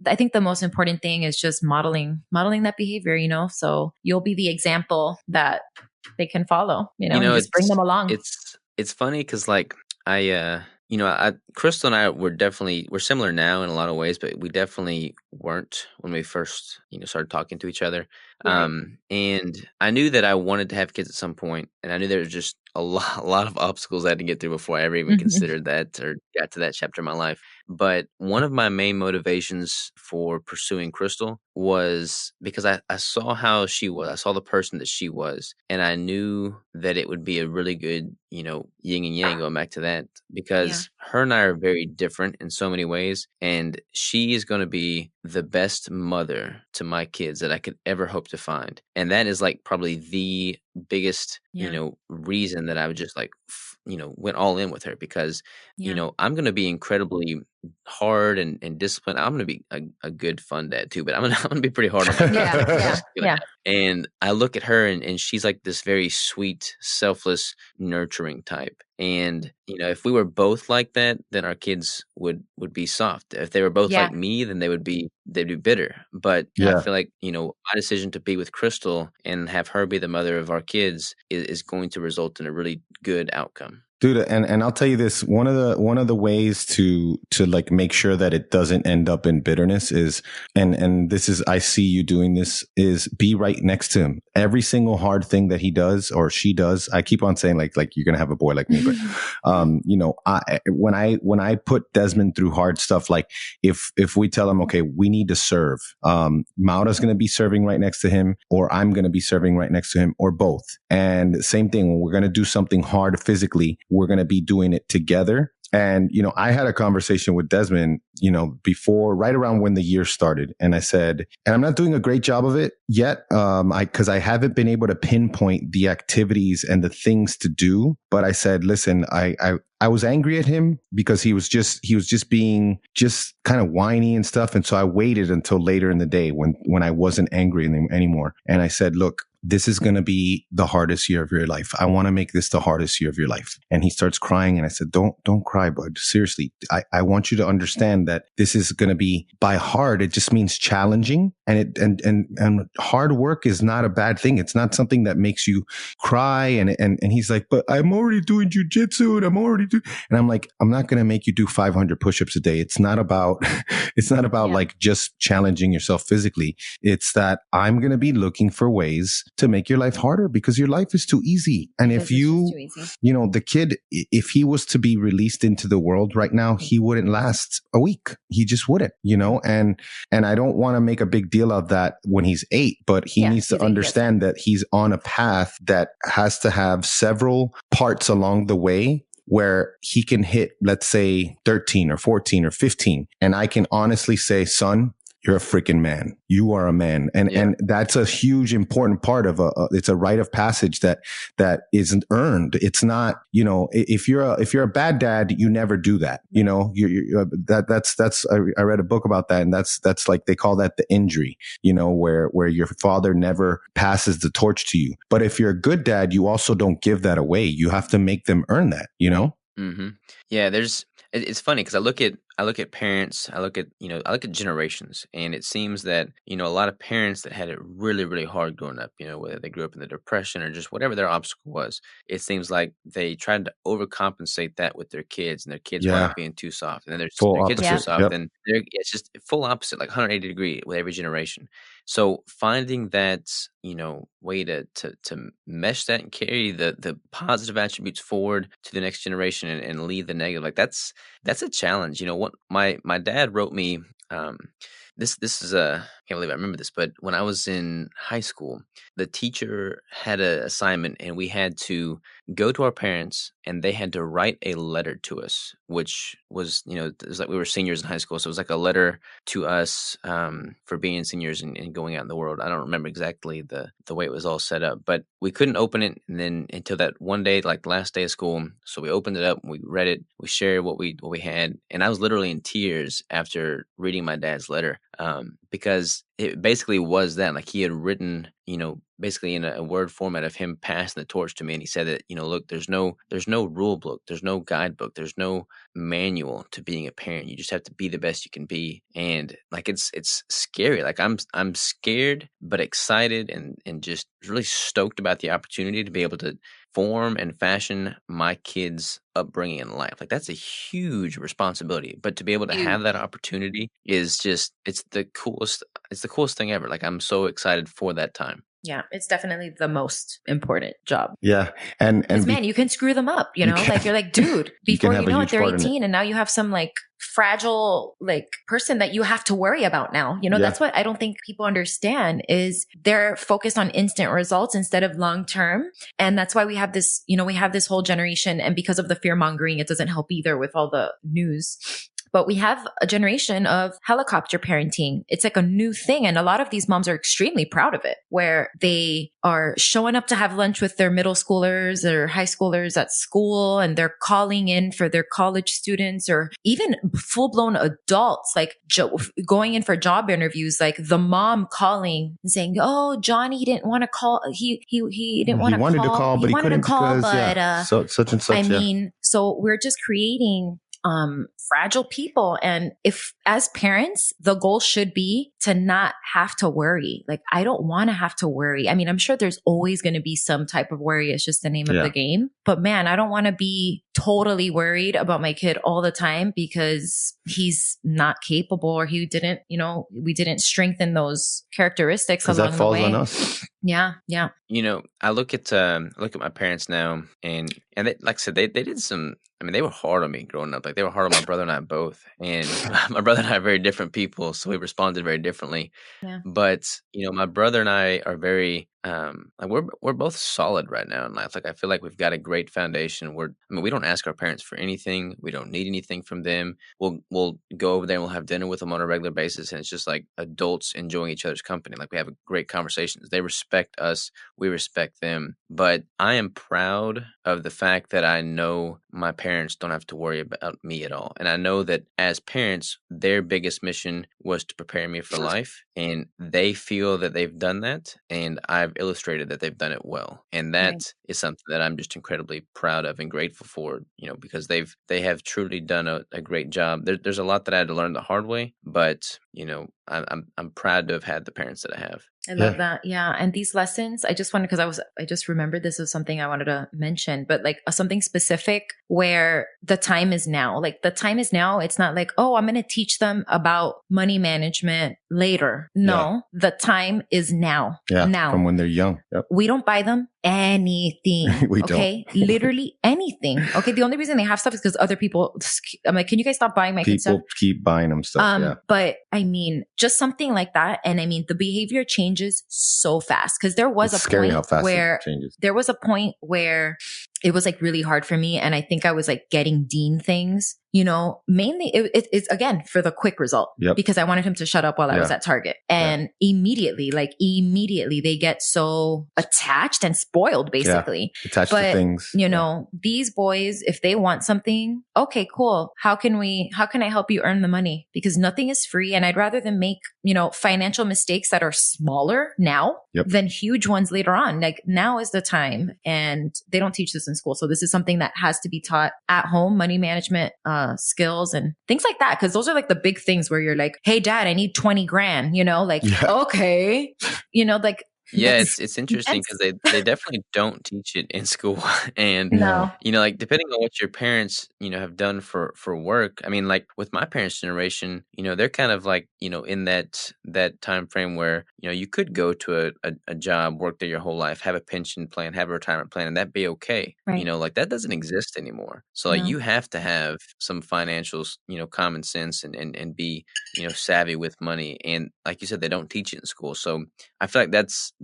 I think the most important thing is just modeling that behavior, so you'll be the example that they can follow, and just bring them along. It's funny because like Crystal and I we're similar now in a lot of ways, but we definitely weren't when we first, started talking to each other. Right. And I knew that I wanted to have kids at some point, and I knew there was just a lot of obstacles I had to get through before I ever even considered that or got to that chapter in my life. But one of my main motivations for pursuing Crystal was because I saw how she was. I saw the person that she was, and I knew that it would be a really good, yin and yang, going back to that, because her and I are very different in so many ways, and she is going to be the best mother to my kids that I could ever hope to find. And that is like probably the biggest, reason that I would just like, went all in with her, because, I'm going to be incredibly hard and disciplined. I'm going to be a good fun dad too, but I'm going to be pretty hard on my And I look at her and she's like this very sweet, selfless, nurturing type. And, if we were both like that, then our kids would be soft. If they were both like me, then they'd be bitter. But I feel like, my decision to be with Crystal and have her be the mother of our kids is going to result in a really good outcome. Dude, and I'll tell you this, one of the ways to like make sure that it doesn't end up in bitterness is, and this is, I see you doing this, is be right next to him. Every single hard thing that he does or she does, I keep on saying like you're going to have a boy like me, but, when I put Desmond through hard stuff, like if we tell him, okay, we need to serve, Maura's going to be serving right next to him, or I'm going to be serving right next to him, or both. And same thing, when we're going to do something hard physically, we're going to be doing it together. And, I had a conversation with Desmond, before, right around when the year started. And I said, and I'm not doing a great job of it yet, because I haven't been able to pinpoint the activities and the things to do. But I said, listen, I was angry at him because he was just being just kind of whiny and stuff. And so I waited until later in the day when I wasn't angry anymore. And I said, look, this is going to be the hardest year of your life. I want to make this the hardest year of your life. And he starts crying. And I said, don't cry, bud. Seriously. I want you to understand that this is going to be, by hard, it just means challenging. And hard work is not a bad thing. It's not something that makes you cry. And he's like, but I'm already doing jujitsu and and I'm like, I'm not going to make you do 500 push-ups a day. It's not about like just challenging yourself physically. It's that I'm going to be looking for ways to make your life harder because your life is too easy. And if the kid, if he was to be released into the world right now, he wouldn't last a week. He just wouldn't, and I don't want to make a big deal of that when he's 8, but he needs to understand that he's on a path that has to have several parts along the way where he can hit, let's say 13 or 14 or 15. And I can honestly say, son, you're a freaking man. You are a man. And that's a huge, important part of it's a rite of passage that isn't earned. It's not, if you're a bad dad, you never do that. I read a book about that. And that's like, they call that the injury, where your father never passes the torch to you. But if you're a good dad, you also don't give that away. You have to make them earn that, Mm-hmm. Yeah. It's funny because I look at parents, I look at generations, and it seems that, a lot of parents that had it really, really hard growing up, whether they grew up in the Depression or just whatever their obstacle was, it seems like they tried to overcompensate that with their kids, and their kids weren't being too soft, and then their kids are too soft, and it's just full opposite, like 180 degree with every generation. So finding that, way to mesh that and carry the positive attributes forward to the next generation and leave the negative, like that's a challenge. What my dad wrote me, this is I can't believe I remember this, but when I was in high school, the teacher had an assignment and we had to go to our parents and they had to write a letter to us, which was, it was like we were seniors in high school. So it was like a letter to us for being seniors and going out in the world. I don't remember exactly the way it was all set up, but we couldn't open it. And then until that one day, like the last day of school. So we opened it up, we read it, we shared what we had. And I was literally in tears after reading my dad's letter. Because it basically was that, like, he had written, basically in a word format of him passing the torch to me. And he said that, look, there's no rule book, there's no guidebook, there's no manual to being a parent. You just have to be the best you can be. And like, it's scary. Like I'm scared, but excited and just really stoked about the opportunity to be able to form and fashion my kids' upbringing in life. Like that's a huge responsibility, but to be able to have that opportunity is just, it's the coolest thing ever. Like I'm so excited for that time. Yeah, it's definitely the most important job. Yeah. And man, you can screw them up, like you're like, dude, before you know it, they're 18 and now you have some like fragile like person that you have to worry about now. That's what I don't think people understand is they're focused on instant results instead of long term. And that's why we have this, we have this whole generation, and because of the fear mongering, it doesn't help either with all the news. But we have a generation of helicopter parenting. It's like a new thing. And a lot of these moms are extremely proud of it, where they are showing up to have lunch with their middle schoolers or high schoolers at school, and they're calling in for their college students or even full blown adults, like going in for job interviews, like the mom calling and saying, oh, Johnny didn't want to call. He didn't want to call. He wanted to call, but he couldn't because, so such and such. So we're just creating fragile people. And if as parents, the goal should be to not have to worry. Like, I don't want to have to worry. I mean, I'm sure there's always going to be some type of worry. It's just the name of the game. But man, I don't want to be totally worried about my kid all the time because he's not capable or he didn't, we didn't strengthen those characteristics along that falls the way. On us. Yeah. Yeah. I look at my parents now, and they, like I said, they did some. I mean, they were hard on me growing up. Like they were hard on my brother and I both. And my brother and I are very different people, so we responded very differently. Yeah. But my brother and I are very like we're both solid right now in life. Like I feel like we've got a great foundation. We don't ask our parents for anything. We don't need anything from them. We'll go over there and we'll have dinner with them on a regular basis, and it's just like adults enjoying each other's company. Like we have great conversations. They respect us. We respect them. But I am proud of the fact that I know my parents don't have to worry about me at all. And I know that as parents, their biggest mission was to prepare me for life. And they feel that they've done that. And I've illustrated that they've done it well. And that is something that I'm just incredibly proud of and grateful for, because they have truly done a great job. There's a lot that I had to learn the hard way, but I'm proud to have had the parents that I have. I love that. Yeah. And these lessons, I just wanted, because I just remembered this was something I wanted to mention, but like something specific where the time is now. Like the time is now. It's not like, oh, I'm going to teach them about money management later. No, the time is now. Yeah. Now. From when they're young. Yep. We don't buy them anything. We okay. Don't. Literally anything. Okay. The only reason they have stuff is because other people, I'm like, can you guys stop buying my kids stuff? People keep buying them stuff. But I mean, just something like that. And I mean, the behavior changes so fast because there was it's a scary point how fast where it changes. There was a point where it was like really hard for me. And I think I was like getting Dean things, mainly it's again for the quick result because I wanted him to shut up while I was at Target. And immediately they get so attached and spoiled basically. Attached to things. These boys, if they want something, okay, cool. How can I help you earn the money? Because nothing is free. And I'd rather them make, financial mistakes that are smaller now than huge ones later on. Like now is the time. And they don't teach this in school. So this is something that has to be taught at home, money management, skills and things like that. Cause those are like the big things where you're like, hey dad, I need 20 grand, okay. Yeah, it's interesting because they definitely don't teach it in school. And, like depending on what your parents, have done for work. I mean, like with my parents' generation, they're kind of like, in that time frame where, you could go to a job, work there your whole life, have a pension plan, have a retirement plan, and that'd be okay. Right. Like that doesn't exist anymore. So like you have to have some financials, common sense and be, savvy with money. And like you said, they don't teach it in school. So I feel like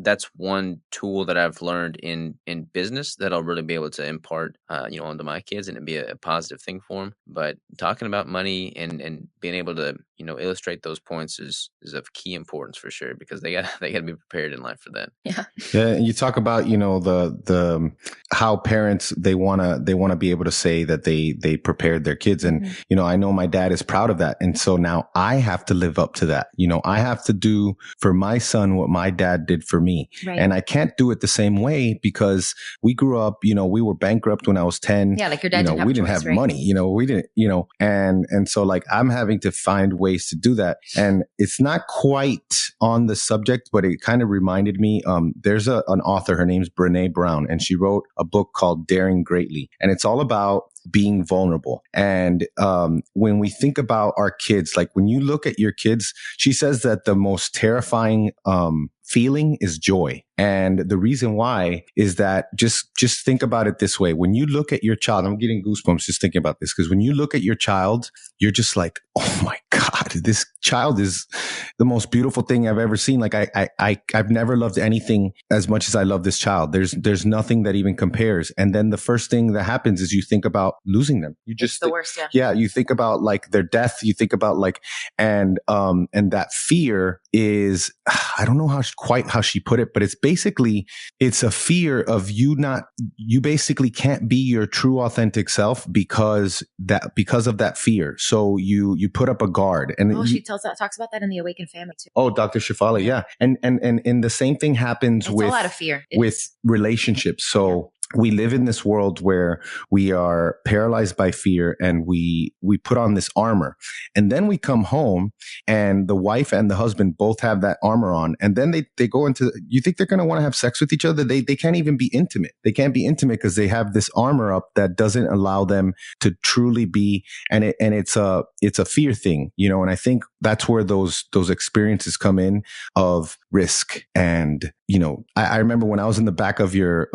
that's one tool that I've learned in business that I'll really be able to impart, onto my kids and it'd be a positive thing for them. But talking about money and being able to, illustrate those points is of key importance for sure, because they got to be prepared in life for that. Yeah. Yeah. And you talk about, the how parents, they want to be able to say that they prepared their kids. And, I know my dad is proud of that. And so now I have to live up to that. I have to do for my son what my dad did for me. Right. And I can't do it the same way because we grew up, we were bankrupt when I was 10. Yeah. Like your dad we didn't have money, we didn't, and so like I'm having to find ways to do that. And it's not quite on the subject, but it kind of reminded me, there's an author, her name's Brené Brown, and she wrote a book called Daring Greatly. And it's all about being vulnerable. And when we think about our kids, like when you look at your kids, she says that the most terrifying feeling is joy. And the reason why is that just think about it this way. When you look at your child, I'm getting goosebumps just thinking about this, because when you look at your child, you're just like, oh my God, this child is the most beautiful thing I've ever seen. Like I've never loved anything as much as I love this child. There's nothing that even compares. And then the first thing that happens is you think about losing them. You just, it's the worst. Yeah. You think about like their death. You think about like, and that fear is, I don't know quite how she put it, but it's a fear of you basically can't be your true authentic self because of that fear. So you put up a guard. And she talks about that in the Awakened Family too. Oh, Dr. Shefali. Yeah. And the same thing happens with a lot of fear with relationships. So we live in this world where we are paralyzed by fear and we put on this armor, and then we come home and the wife and the husband both have that armor on. And then they go into, you think they're going to want to have sex with each other? They can't even be intimate. They can't be intimate because they have this armor up that doesn't allow them to truly be. And it's a fear thing, and I think that's where those experiences come in of risk. And, I remember when I was in the back of your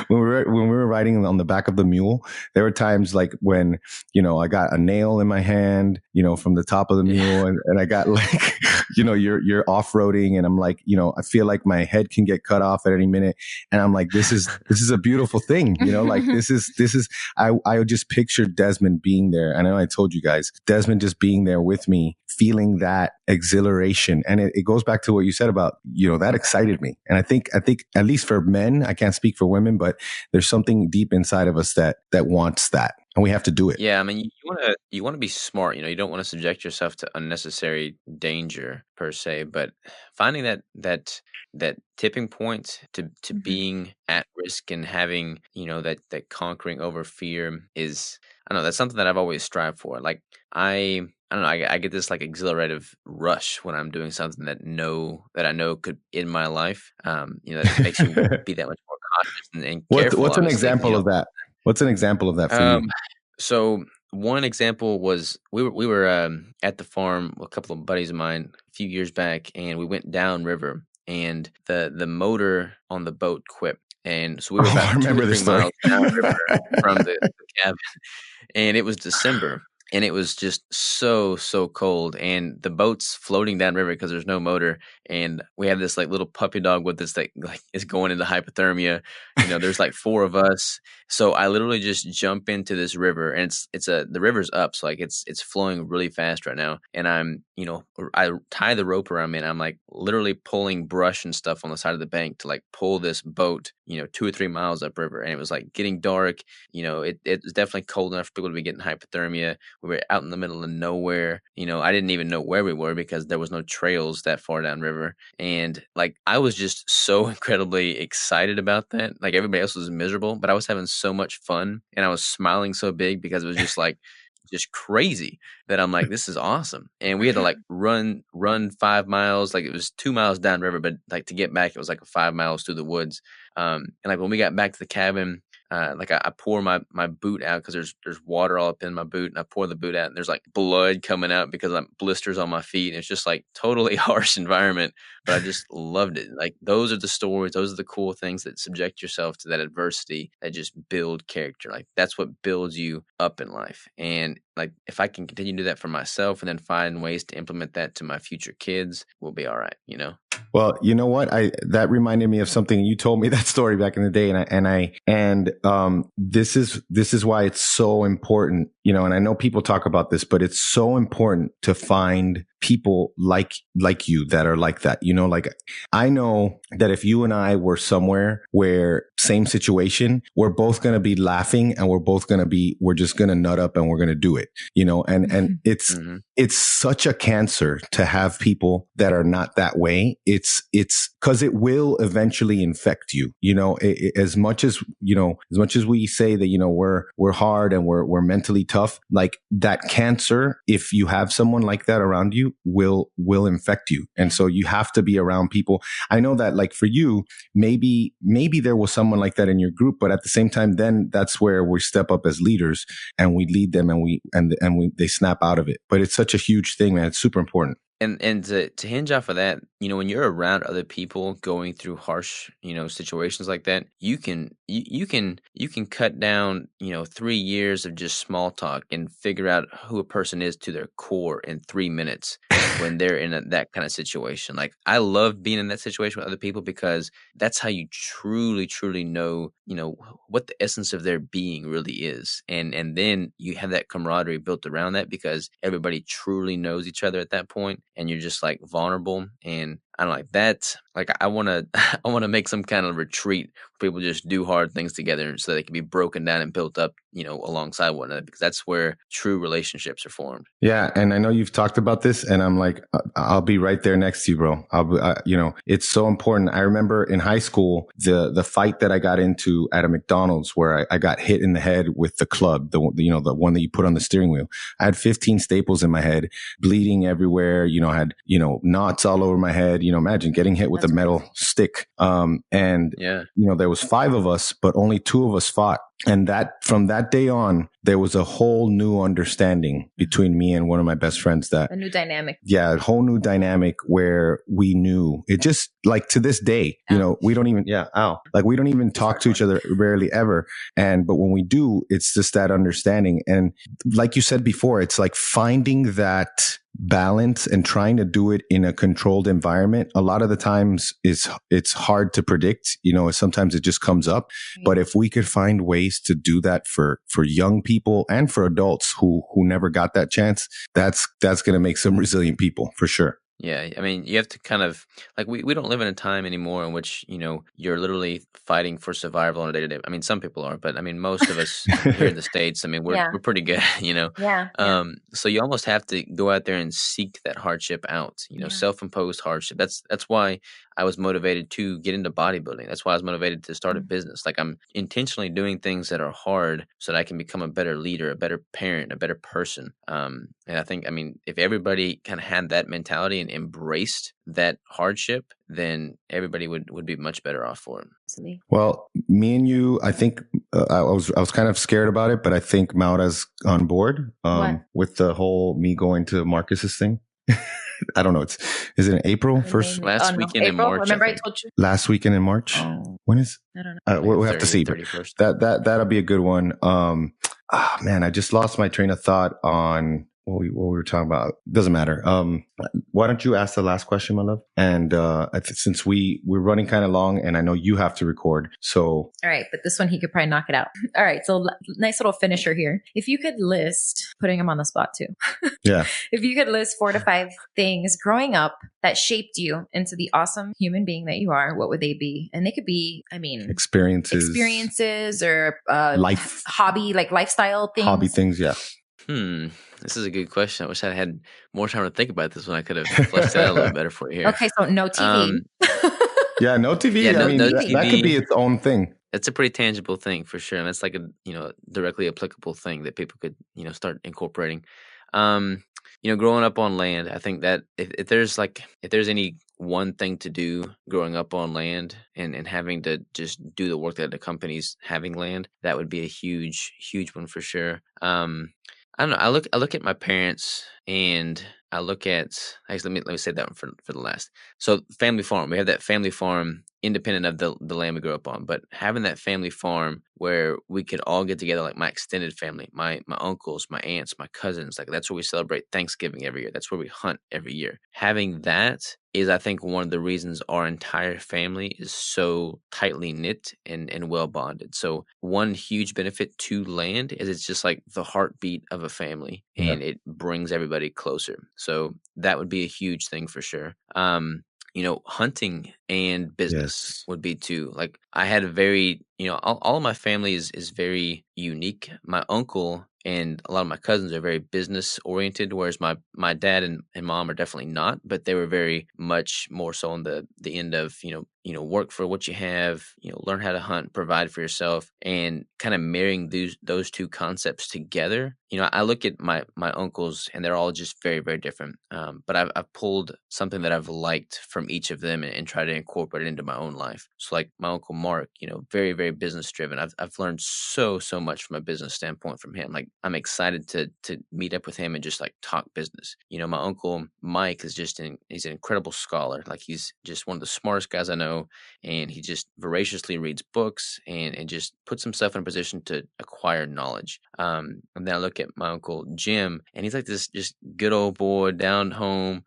when we were riding on the back of the mule, there were times like when, I got a nail in my hand, from the top of the mule, and I got like, you're off-roading, and I'm like, I feel like my head can get cut off at any minute. And I'm like, this is a beautiful thing, like this is, I just pictured Desmond being there. I know I told you guys, Desmond just being there with me, feeling that exhilaration. And it goes back to what you said about, that excited me. And I think at least for men, I can't speak for women, but there's something deep inside of us that wants that. And we have to do it. Yeah, I mean, you want to be smart. You don't want to subject yourself to unnecessary danger per se. But finding that tipping point to being at risk and having that conquering over fear is, I don't know, that's something that I've always strived for. Like I don't know, I get this like exhilarative rush when I'm doing something that I know could end my life. That makes you be that much more cautious and careful. What's an example of that? What's an example of that for you? So one example was we were at the farm, a couple of buddies of mine, a few years back, and we went downriver, and the motor on the boat quit, and so we were about 2 or 3 miles downriver from the cabin, and it was December. And it was just so cold, and the boat's floating downriver because there's no motor. And we have this like little puppy dog with us that like is going into hypothermia. There's like 4 of us. So I literally just jump into this river, and the river's up, so like it's flowing really fast right now. And I tie the rope around me, and I'm like literally pulling brush and stuff on the side of the bank to like pull this boat, 2 or 3 miles upriver. And it was like getting dark. It was definitely cold enough for people to be getting hypothermia. We were out in the middle of nowhere. I didn't even know where we were because there was no trails that far downriver. And like, I was just so incredibly excited about that. Like everybody else was miserable, but I was having so much fun, and I was smiling so big because it was just like, just crazy that I'm like, this is awesome. And we had to like run 5 miles. Like it was 2 miles downriver, but like to get back, it was like 5 miles through the woods. And like when we got back to the cabin, like I pour my boot out because there's water all up in my boot, and I pour the boot out, and there's like blood coming out because I'm blisters on my feet. And it's just like totally harsh environment, but I just loved it. Like those are the stories, those are the cool things that subject yourself to that adversity that just build character. Like that's what builds you up in life. And like if I can continue to do that for myself and then find ways to implement that to my future kids, we'll be all right, Well, you know what? That reminded me of something. You told me that story back in the day, and this is why it's so important, and I know people talk about this, but it's so important to find people like you that are like that. Like I know that if you and I were somewhere where same situation, we're both going to be laughing, and we're just going to nut up, and we're going to do it, and it's such a cancer to have people that are not that way. It's because it will eventually infect you, as much as we say that, we're hard and we're mentally tough, like that cancer, if you have someone like that around you, will infect you. And so you have to be around people. I know that like for you, maybe there was someone like that in your group, but at the same time, then that's where we step up as leaders and we lead them, and they snap out of it. But it's such a huge thing, man. It's super important. And to hinge off of that, when you're around other people going through harsh, situations like that, you can cut down, 3 years of just small talk and figure out who a person is to their core in 3 minutes when they're in that kind of situation. Like I love being in that situation with other people because that's how you truly, truly know, what the essence of their being really is. And then you have that camaraderie built around that because everybody truly knows each other at that point. And you're just like vulnerable, and I don't like that. Like I want to make some kind of retreat where people just do hard things together so they can be broken down and built up, alongside one another, because that's where true relationships are formed. Yeah. And I know you've talked about this, and I'm like, I'll be right there next to you, bro. It's so important. I remember in high school, the fight that I got into at a McDonald's where I got hit in the head with the club, the one that you put on the steering wheel. I had 15 staples in my head, bleeding everywhere, I had, knots all over my head. Imagine getting hit with the metal stick. And there was 5 of us, but only 2 of us fought. And from that day on, there was a whole new understanding between me and one of my best friends a new dynamic. Yeah, a whole new dynamic where we knew it just like to this day, we don't even, we don't even talk to each other rarely ever. But when we do, it's just that understanding. And like you said before, it's like finding that balance and trying to do it in a controlled environment. A lot of the times it's hard to predict, sometimes it just comes up. But if we could find ways to do that for young people and for adults who never got that chance, that's going to make some resilient people for sure. Yeah, I mean, you have to kind of like we don't live in a time anymore in which you're literally fighting for survival on a day-to-day. I mean, some people are, but I mean, most of us here in the States, I mean, we're pretty good, So you almost have to go out there and seek that hardship out, self-imposed hardship. That's why I was motivated to get into bodybuilding. That's why I was motivated to start a business. Like I'm intentionally doing things that are hard so that I can become a better leader, a better parent, a better person. And I think, I mean, if everybody kind of had that mentality and embraced that hardship, then everybody would be much better off for it. Well, me and you, I think I was kind of scared about it, but I think Maura's on board with the whole me going to Marcus's thing. I don't know. Is it in April? Last weekend in March. Remember I told you? Last weekend in March. When is? I don't know. We'll have to see. But that'll be a good one. Man, I just lost my train of thought on what we were talking about. Doesn't matter. Why don't you ask the last question, my love? And since we're running kind of long, and I know you have to record, so all right. But this one he could probably knock it out. All right. So nice little finisher here. If you could list, putting him on the spot too. Yeah. If you could list 4 to 5 things growing up that shaped you into the awesome human being that you are, what would they be? And they could be, I mean, experiences or life, hobby, like lifestyle things. Hobby things. Yeah. This is a good question. I wish I had more time to think about this when I could have fleshed it out a little better for you here. Okay, so no TV. Yeah, no TV. Yeah, I mean, TV. That could be its own thing. It's a pretty tangible thing for sure. And it's like a, directly applicable thing that people could, start incorporating. Growing up on land, I think that if there's any one thing to do growing up on land and having to just do the work that accompanies having land, that would be a huge, huge one for sure. I don't know. I look at my parents and I look at, actually, let me say that one for the last. So family farm, we have that family farm independent of the land we grew up on, but having that family farm where we could all get together, like my extended family, my uncles, my aunts, my cousins, like that's where we celebrate Thanksgiving every year. That's where we hunt every year. Having that is, I think, one of the reasons our entire family is so tightly knit and well bonded. So one huge benefit to land is it's just like the heartbeat of a family, and it brings everybody closer. So that would be a huge thing for sure. Hunting and business would be too. Like I had a very, all of my family is very unique. My uncle and a lot of my cousins are very business oriented, whereas my dad and mom are definitely not, but they were very much more so on the end of, work for what you have, learn how to hunt, provide for yourself, and kind of marrying those two concepts together. I look at my uncles and they're all just very, very different. But I've pulled something that I've liked from each of them and tried to incorporate it into my own life. So like my uncle Mark, very, very business driven. I've learned so much from a business standpoint from him. Like I'm excited to meet up with him and just like talk business. My uncle Mike is he's an incredible scholar. Like he's just one of the smartest guys I know. And he just voraciously reads books and just puts himself in a position to acquire knowledge. And then I look at my uncle Jim, and he's like this just good old boy down home,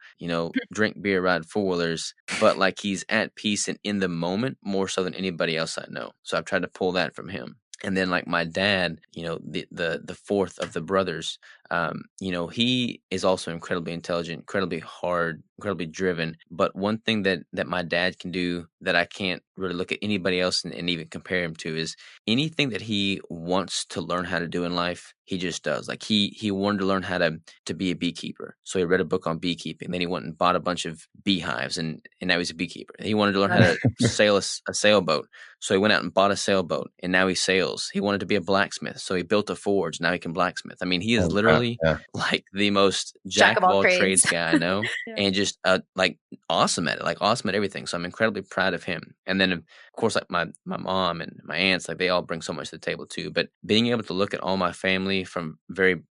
drink beer, ride 4-wheelers, but like he's at peace and in the moment more so than anybody else I know. So I've tried to pull that from him. And then like my dad, the fourth of the brothers, he is also incredibly intelligent, incredibly hard, incredibly driven. But one thing that my dad can do that I can't really look at anybody else and even compare him to is anything that he wants to learn how to do in life, he just does. Like he wanted to learn how to be a beekeeper. So he read a book on beekeeping. Then he went and bought a bunch of beehives and now he's a beekeeper. He wanted to learn how to sail a sailboat. So he went out and bought a sailboat and now he sails. He wanted to be a blacksmith. So he built a forge. Now he can blacksmith. I mean, he is literally literally like the most jack of all trades guy I know, and just like awesome at it, like awesome at everything. So I'm incredibly proud of him. And then of course, like my mom and my aunts, like they all bring so much to the table too. But being able to look at all my family from very,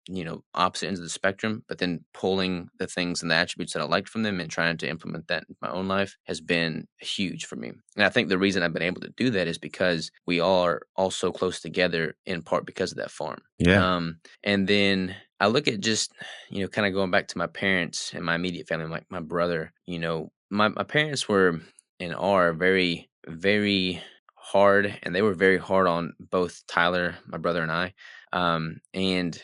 opposite ends of the spectrum, but then pulling the things and the attributes that I liked from them and trying to implement that in my own life has been huge for me. And I think the reason I've been able to do that is because we all are all so close together, in part because of that farm. Yeah. And then I look at just, kind of going back to my parents and my immediate family, like my brother, my parents were and are very, very hard, and they were very hard on both Tyler, my brother, and I. And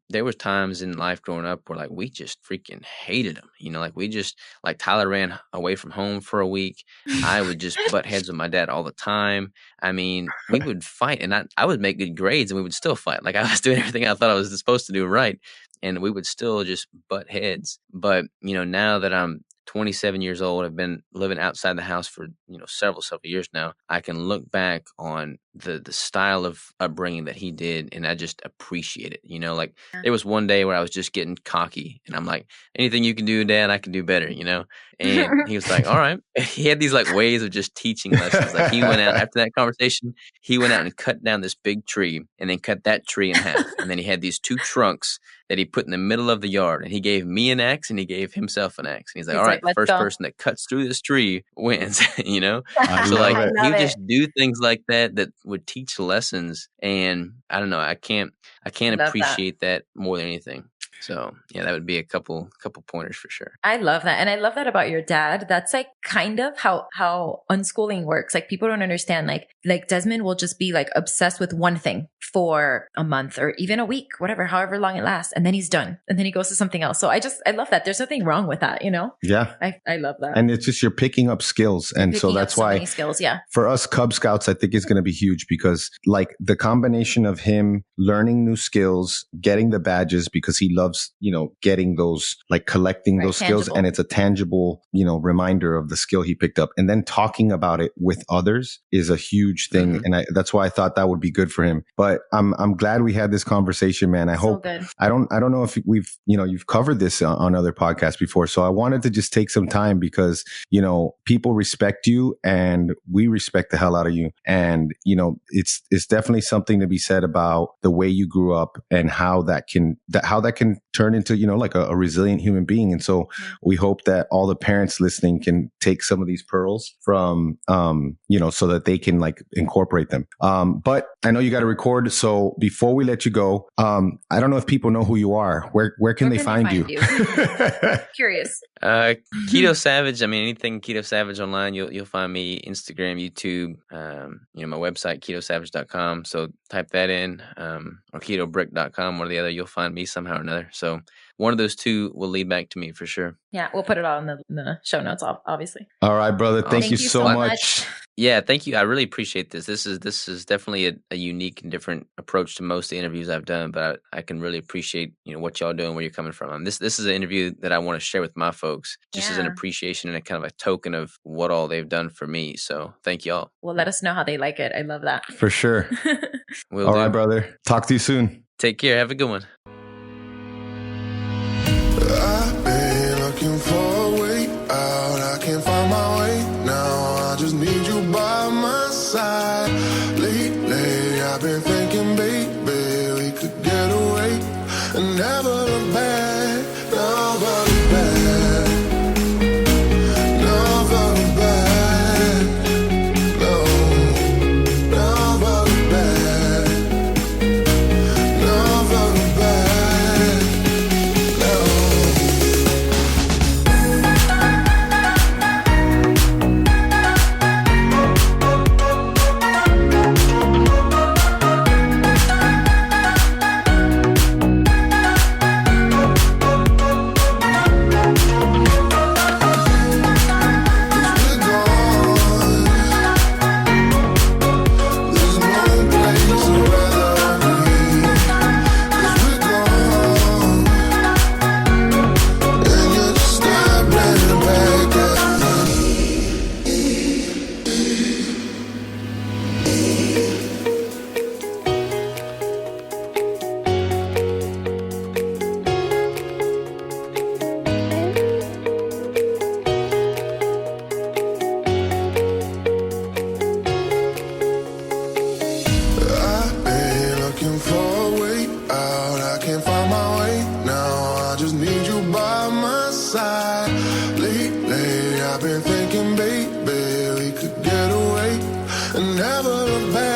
there was times in life growing up where like we just freaking hated him. Like we just, like Tyler ran away from home for a week. I would just butt heads with my dad all the time. I mean, we would fight, and I would make good grades, and we would still fight. Like I was doing everything I thought I was supposed to do right, and we would still just butt heads. But now that I'm 27 years old, I've been living outside the house for several years now. I can look back on the style of upbringing that he did, and I just appreciate it. Like there was one day where I was just getting cocky, and I'm like, anything you can do, Dad, I can do better. And he was like, all right. He had these like ways of just teaching lessons. Like he went out after that conversation, he went out and cut down this big tree, and then cut that tree in half, and then he had these two trunks that he put in the middle of the yard, and he gave me an axe and he gave himself an axe. And he's like, all right, the first person that cuts through this tree wins, So like he would just do things like that would teach lessons. And I don't know, I can't appreciate that more than anything. So yeah, that would be a couple pointers for sure. I love that. And I love that about your dad. That's like kind of how unschooling works. Like people don't understand, like Desmond will just be like obsessed with one thing for a month or even a week, whatever, however long it lasts. And then he's done. And then he goes to something else. So I love that. There's nothing wrong with that, Yeah. I love that. And it's just, you're picking up skills. And so that's why many skills, yeah. For us Cub Scouts, I think it's going to be huge, because like the combination of him learning new skills, getting the badges because he loves, getting those, like collecting those skills, and it's a tangible, reminder of the skill he picked up, and then talking about it with others is a huge thing. Mm-hmm. And that's why I thought that would be good for him. But I'm glad we had this conversation, man. I hope, I don't know if we've, you've covered this on other podcasts before. So I wanted to just take some time because, people respect you and we respect the hell out of you. And, it's definitely something to be said about the way you grew up and how that can turn into, like a resilient human being. And so we hope that all the parents listening can take some of these pearls from, so that they can like incorporate them. But I know you got to record. So before we let you go, I don't know if people know who you are. Where can they find you? Curious. Keto Savage. I mean, anything Keto Savage online, you'll find me. Instagram, YouTube, my website, ketosavage.com. So type that in, or ketobrick.com, one or the other. You'll find me somehow or another. So one of those two will lead back to me for sure. Yeah, we'll put it all in the show notes, obviously. All right, brother. Thank you so much. Yeah, thank you. I really appreciate this. This is definitely a unique and different approach to most of the interviews I've done, but I can really appreciate what y'all doing, where you're coming from. This is an interview that I want to share with my folks, just as an appreciation and a kind of a token of what all they've done for me. So thank y'all. Well, let us know how they like it. I love that. For sure. All right, brother. Talk to you soon. Take care. Have a good one. I've been looking for a way out. I can't find my way now. I just need you by my side. Lately, I've been thinking, baby, we could get away and never look back. Never look back. Never look back. No. Never look back. Never look back. and never look back.